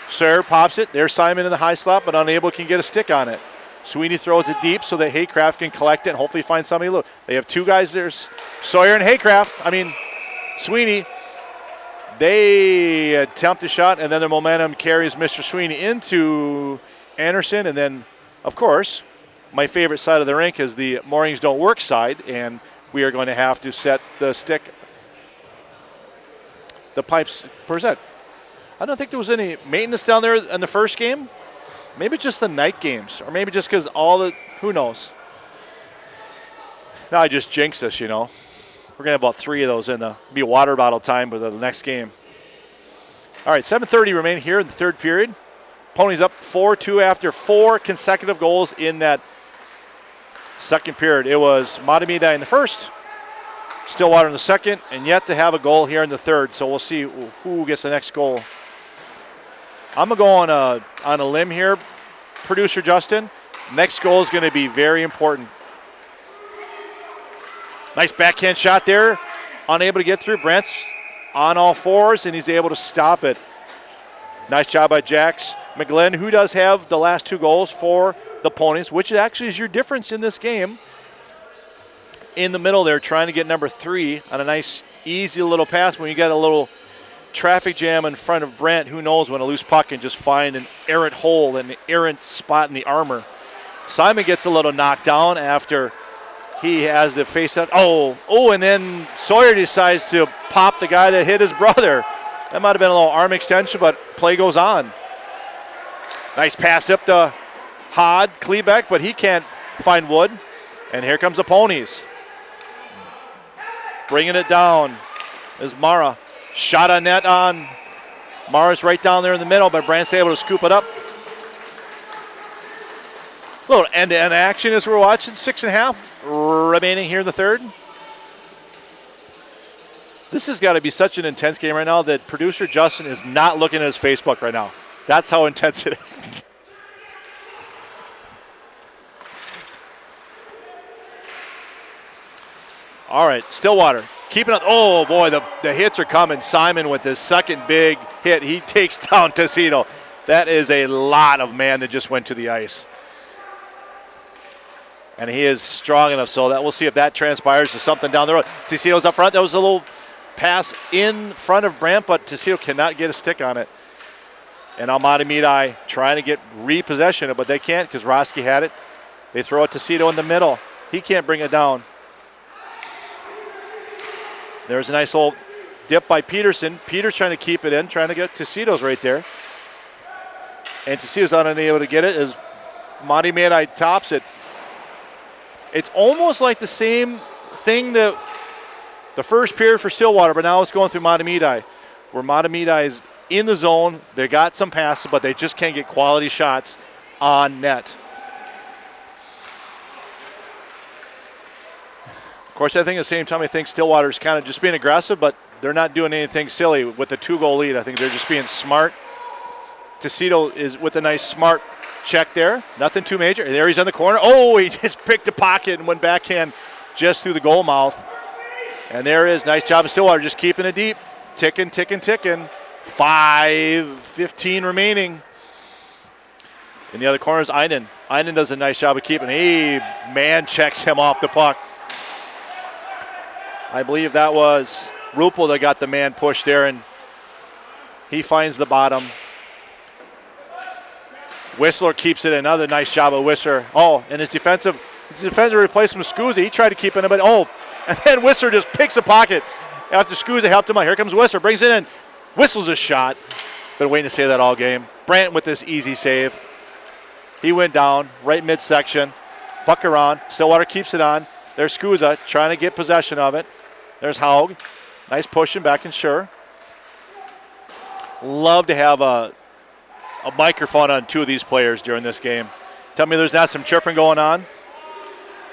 Sawyer pops it. There's Simon in the high slot, but unable can get a stick on it. Sweeney throws it deep so that Haycraft can collect it and hopefully find somebody to look. They have 2 guys. There's Sawyer and Sweeney. They attempt a shot, and then the momentum carries Mr. Sweeney into Anderson. And then, of course, my favorite side of the rink is the moorings don't work side, and we are going to have to set the pipes percent. I don't think there was any maintenance down there in the first game. Maybe just the night games, or maybe just because who knows. Now I just jinxed us, We're going to have about 3 of those be water bottle time for the next game. All right, 7:30 remaining here in the third period. Ponies up 4-2 after 4 consecutive goals in that second period. It was Mahtomedi in the first, Stillwater in the second, and yet to have a goal here in the third. So we'll see who gets the next goal. I'm going to go on a limb here, producer Justin. Next goal is going to be very important. Nice backhand shot there. Unable to get through. Brent's on all fours, and he's able to stop it. Nice job by Jax McGlynn, who does have the last 2 goals for the Ponies, which actually is your difference in this game. In the middle there, trying to get number 3 on a nice, easy little pass. When you got a little traffic jam in front of Brent, who knows when a loose puck can just find an errant hole, an errant spot in the armor. Simon gets a little knocked down after he has the face up. And then Sawyer decides to pop the guy that hit his brother. That might have been a little arm extension, but play goes on. Nice pass up to Klebeck, but he can't find Wood. And here comes the Ponies. Bringing it down is Mara. Shot on net on Mara's right down there in the middle, but Brant's able to scoop it up. A little end-to-end action as we're watching. 6.5 remaining here in the third. This has got to be such an intense game right now that producer Justin is not looking at his Facebook right now. That's how intense it is. All right, Stillwater keeping up. Oh, boy, the hits are coming. Simon with his second big hit. He takes down Tecito. That is a lot of man that just went to the ice. And he is strong enough so that we'll see if that transpires to something down the road. Tecito's up front. That was a little pass in front of Brandt, but Tecito cannot get a stick on it. And Mahtomedi trying to get repossession, but they can't because Roski had it. They throw it to Tecito in the middle. He can't bring it down. There's a nice little Dip by Peterson. Peters trying to keep it in, trying to get Tecido's right there. And Tecido's unable to get it as Mahtomedi tops it. It's almost like the same thing that the first period for Stillwater, but now it's going through Mahtomedi, where Mahtomedi is in the zone. They got some passes, but they just can't get quality shots on net. Of course, I think at the same time, I think Stillwater's kind of just being aggressive, but they're not doing anything silly with the 2-goal lead. I think they're just being smart. Tecido is with a nice smart check there. Nothing too major. There he's on the corner. Oh, he just picked the pocket and went backhand just through the goal mouth. And there is. Nice job of Stillwater just keeping it deep. Ticking, ticking, ticking. 5:15 remaining. In the other corner is Einen. Einen does a nice job of keeping. He man checks him off the puck. I believe that was Ruppel that got the man push there, and he finds the bottom. Whistler keeps it. Another nice job of Whistler. Oh, and his defensive replacement, Scusi, he tried to keep it in, but and then Whistler just picks the pocket after Scusi helped him out. Here comes Whistler, brings it in. Whistles a shot. Been waiting to say that all game. Brandt with this easy save. He went down right midsection. Puck around. Stillwater keeps it on. There's Scusa trying to get possession of it. There's Haug. Nice pushing back and sure. Love to have a microphone on two of these players during this game. Tell me there's not some chirping going on.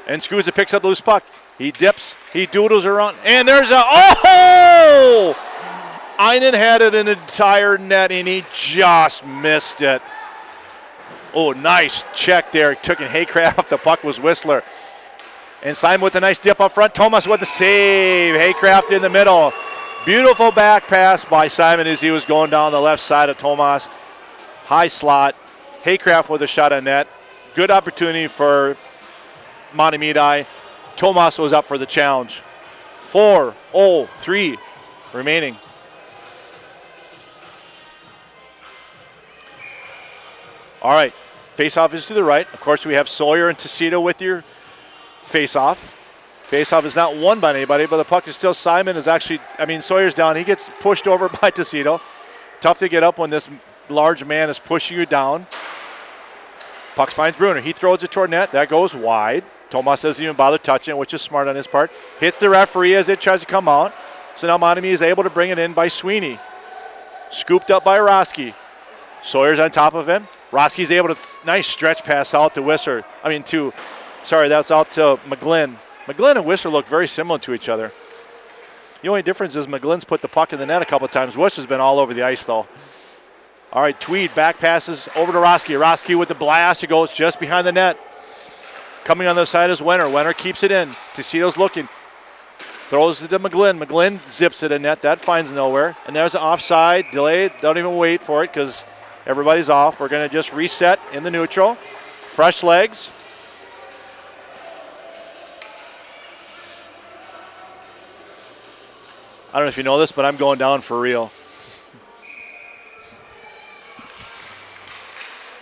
And Scusa picks up the loose puck. He dips. He doodles around. And there's oh! Einen had it in an entire net, and he just missed it. Oh, nice check there. Took in Haycraft. The puck was Whistler. And Simon with a nice dip up front. Thomas with the save. Haycraft in the middle. Beautiful back pass by Simon as he was going down the left side of Thomas. High slot. Haycraft with a shot on net. Good opportunity for Mahtomedi. Thomas was up for the challenge. 4:03 remaining. All right, face-off is to the right. Of course, we have Sawyer and Tecido with your face-off. Face-off is not won by anybody, but the puck is still Simon is actually, Sawyer's down. He gets pushed over by Tecido. Tough to get up when this large man is pushing you down. Puck finds Bruner. He throws it toward net. That goes wide. Tomas doesn't even bother touching it, which is smart on his part. Hits the referee as it tries to come out. So now Mahtomedi is able to bring it in by Sweeney. Scooped up by Roski. Sawyer's on top of him. Roski's able to, nice stretch pass out to Whistler. That's out to McGlynn. McGlynn and Whistler look very similar to each other. The only difference is McGlynn's put the puck in the net a couple of times. Whistler's been all over the ice, though. All right, Tweed back passes over to Roski. Roski with the blast. It goes just behind the net. Coming on the other side is Wenner. Wenner keeps it in. Tecido's looking. Throws it to McGlynn. McGlynn zips it in net. That finds nowhere. And there's an offside. Delayed. Don't even wait for it because everybody's off. We're going to just reset in the neutral. Fresh legs. I don't know if you know this, but I'm going down for real.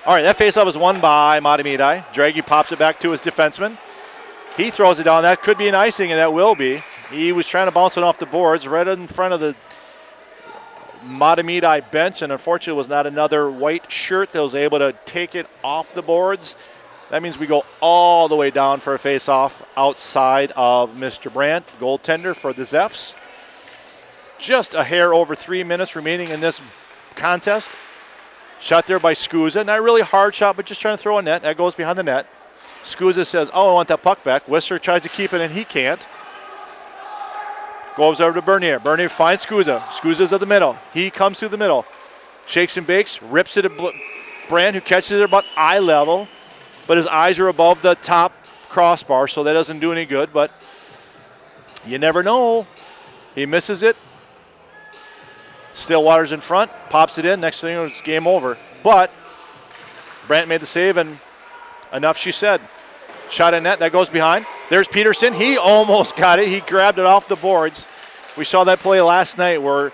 All right, that faceoff is won by Mahtomedi. Draghi pops it back to his defenseman. He throws it down. That could be an icing, and that will be. He was trying to bounce it off the boards right in front of the Mahtomedi bench, and unfortunately was not another white shirt that was able to take it off the boards. That means we go all the way down for a faceoff outside of Mr. Brandt, goaltender for the Zefs. Just a hair over 3 minutes remaining in this contest. Shot there by Scusa. Not really hard shot, but just trying to throw a net. That goes behind the net. Scusa says, I want that puck back. Whistler tries to keep it, and he can't. Goes over to Bernier. Bernier finds Scusa. Scusa's at the middle. He comes through the middle. Shakes and bakes. Rips it at Brand, who catches it about eye level. But his eyes are above the top crossbar, so that doesn't do any good. But you never know. He misses it. Stillwater's in front, pops it in. Next thing it's game over. But Brandt made the save, and enough she said. Shot in net, that goes behind. There's Peterson. He almost got it. He grabbed it off the boards. We saw that play last night where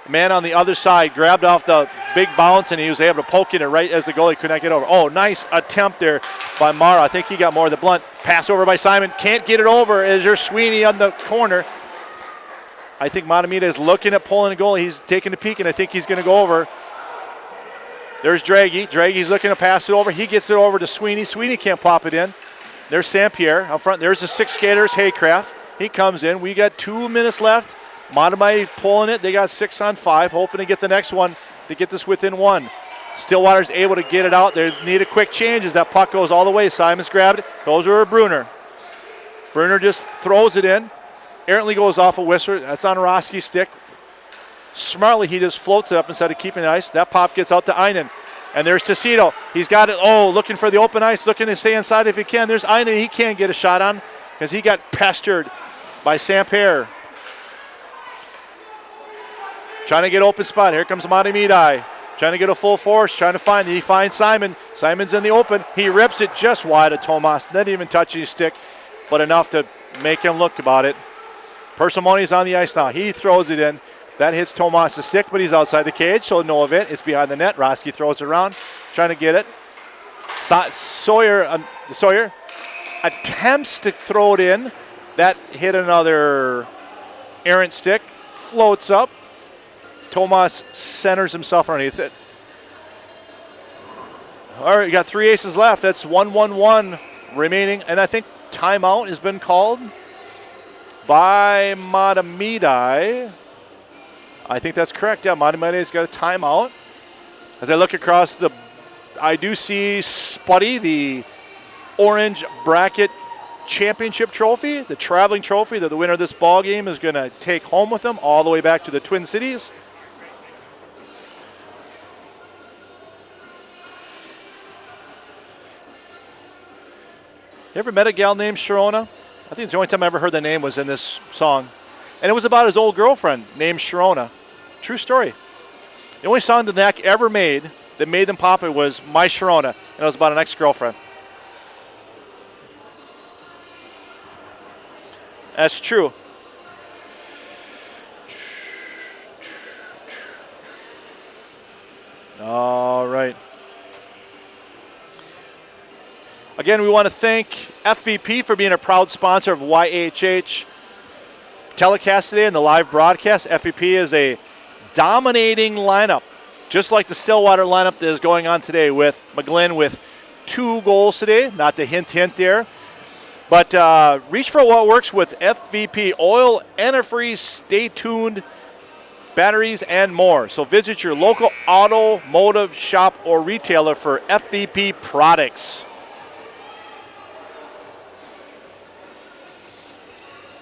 a man on the other side grabbed off the big bounce, and he was able to poke it right as the goalie could not get over. Oh, nice attempt there by Mara. I think he got more of the blunt. Pass over by Simon. Can't get it over as there's Sweeney on the corner. I think Mahtomedi is looking at pulling a goal. He's taking a peek, and I think he's going to go over. There's Draghi. Draghi's looking to pass it over. He gets it over to Sweeney. Sweeney can't pop it in. There's St. Pierre up front. There's the 6 skaters, Haycraft. He comes in. We got 2 minutes left. Mahtomedi pulling it. They got 6 on 5, hoping to get the next one to get this within 1. Stillwater's able to get it out. They need a quick change as that puck goes all the way. Simons grabbed it. Goes over to Bruner. Bruner just throws it in. Errantly goes off a Whistler. That's on Roski's stick. Smartly, he just floats it up instead of keeping the ice. That pop gets out to Einen. And there's Tecito. He's got it. Oh, looking for the open ice, looking to stay inside if he can. There's Einen. He can't get a shot on because he got pestered by St. Pierre. Trying to get open spot. Here comes Mahtomedi. Trying to get a full force. Trying to find. He finds Simon. Simon's in the open. He rips it just wide of Tomas. Didn't even touch his stick, but enough to make him look about it. Persimoni's on the ice now. He throws it in. That hits Tomas' stick, but he's outside the cage, so no event. It's behind the net. Roski throws it around, trying to get it. Sawyer attempts to throw it in. That hit another errant stick. Floats up. Tomas centers himself underneath it. All right, you got 3 aces left. That's 1-1-1 remaining, and I think timeout has been called by Mahtomedi. I think that's correct. Yeah, Mahtomedi's got a timeout. As I look across I do see Spuddy, the orange bracket championship trophy, the traveling trophy that the winner of this ball game is going to take home with them all the way back to the Twin Cities. You ever met a gal named Sharona? I think the only time I ever heard the name was in this song. And it was about his old girlfriend named Sharona. True story. The only song that Knack ever made that made them popular was My Sharona, and it was about an ex-girlfriend. That's true. All right. Again, we want to thank FVP for being a proud sponsor of YHH telecast today and the live broadcast. FVP is a dominating lineup, just like the Stillwater lineup that is going on today with McGlynn with 2 goals today. Not to hint there. But reach for what works with FVP oil, antifreeze, stay tuned, batteries, and more. So visit your local automotive shop or retailer for FVP products.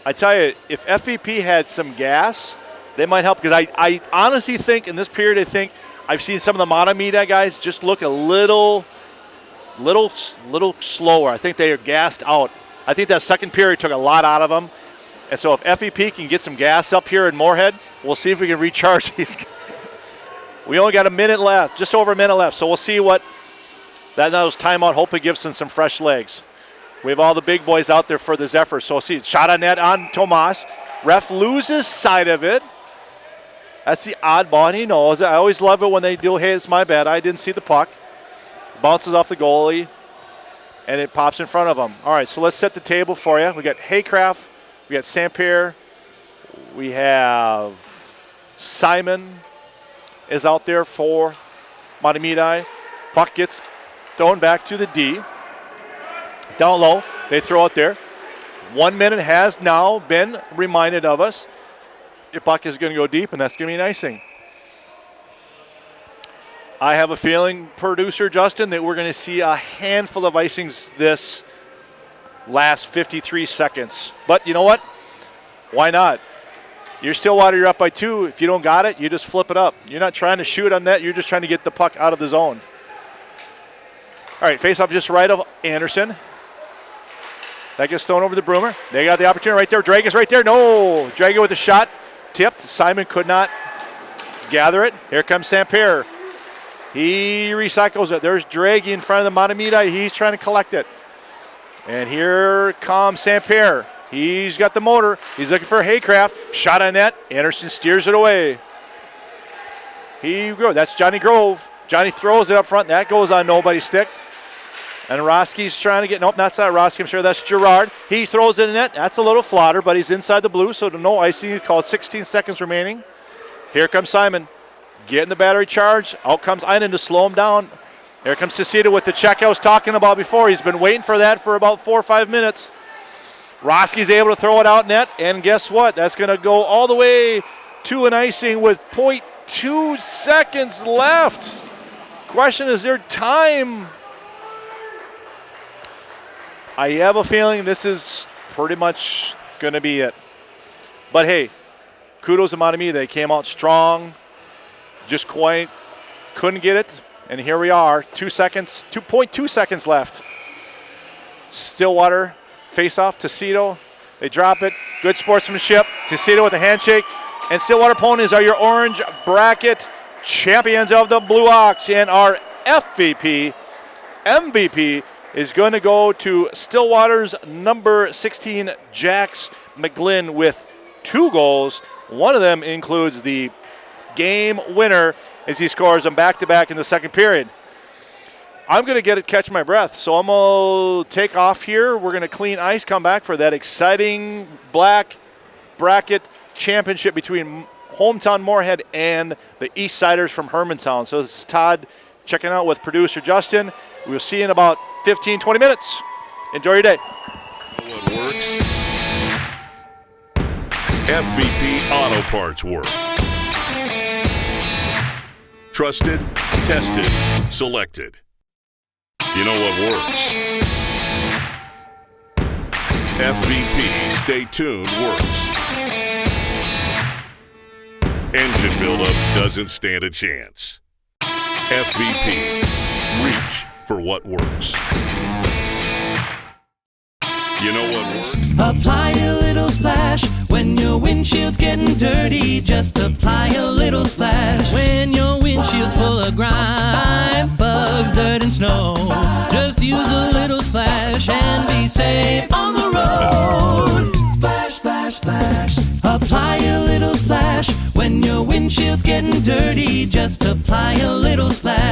I tell you, if FVP had some gas, they might help. Because I honestly think in this period, I've seen some of the Mahtomedi guys just look a little slower. I think they are gassed out. I think that second period took a lot out of them. And so if FVP can get some gas up here in Moorhead, we'll see if we can recharge these. We only got a minute left, just over a minute left. So we'll see what those timeout. Hopefully gives some fresh legs. We have all the big boys out there for this effort. So we'll see. Shot on net on Tomas. Ref loses sight of it. That's the odd ball, and he knows it. I always love it when they do, hey, it's my bad. I didn't see the puck. Bounces off the goalie, and it pops in front of him. All right, so let's set the table for you. We got Haycraft. We got St. Pierre. We have Simon is out there for Mahtomedi. Puck gets thrown back to the D. Down low, they throw it there. 1 minute has now been reminded of us. Your puck is going to go deep, and that's going to be an icing. I have a feeling, producer Justin, that we're going to see a handful of icings this last 53 seconds. But you know what? Why not? You're Stillwater, you're up by 2. If you don't got it, you just flip it up. You're not trying to shoot on net. You're just trying to get the puck out of the zone. All right, face-off just right of Anderson. That gets thrown over the Broomer. They got the opportunity right there. Dragus right there. No. Dragus with a shot. Tipped. Simon could not gather it. Here comes St. Pierre. He recycles it. There's Draghi in front of the Mahtomedi. He's trying to collect it. And here comes St. Pierre. He's got the motor. He's looking for Haycraft. Shot on net. Anderson steers it away. That's Johnny Grove. Johnny throws it up front. That goes on nobody's stick. And Roski's trying to get, nope, that's not Roski. I'm sure that's Gerard. He throws it in net. That's a little flotter, but he's inside the blue, so no icing. Called 16 seconds remaining. Here comes Simon. Getting the battery charged. Out comes Einen to slow him down. Here comes Tecito with the check I was talking about before. He's been waiting for that for about 4 or 5 minutes. Roski's able to throw it out net, and guess what? That's going to go all the way to an icing with 0.2 seconds left. Question, is there time? I have a feeling this is pretty much going to be it. But hey, kudos to Mahtomedi. They came out strong. Just quite couldn't get it. And here we are, 2 seconds, 2.2 seconds left. Stillwater, face-off, Tecito. They drop it. Good sportsmanship. Tecito with a handshake. And Stillwater ponies are your orange bracket champions of the Blue Ox. And our MVP is going to go to Stillwater's number 16, Jax McGlynn, with 2 goals. One of them includes the game winner as he scores them back-to-back in the second period. I'm going to catch my breath, so I'm going to take off here. We're going to clean ice, come back for that exciting black bracket championship between Hometown Moorhead and the East Siders from Hermantown. So this is Todd checking out with producer Justin. We'll see you in about 15, 20 minutes. Enjoy your day. What works? FVP Auto Parts work. Trusted, tested, selected. You know what works. FVP Stay Tuned works. Engine buildup doesn't stand a chance. FVP, reach for what works. You know what works? Apply a little splash when your windshield's getting dirty. Just apply a little splash when your windshield's full of grime, bugs, dirt, and snow. Just use a little splash and be safe on the road. Splash, splash, splash. Apply a little splash when your windshield's getting dirty. Just apply a little splash.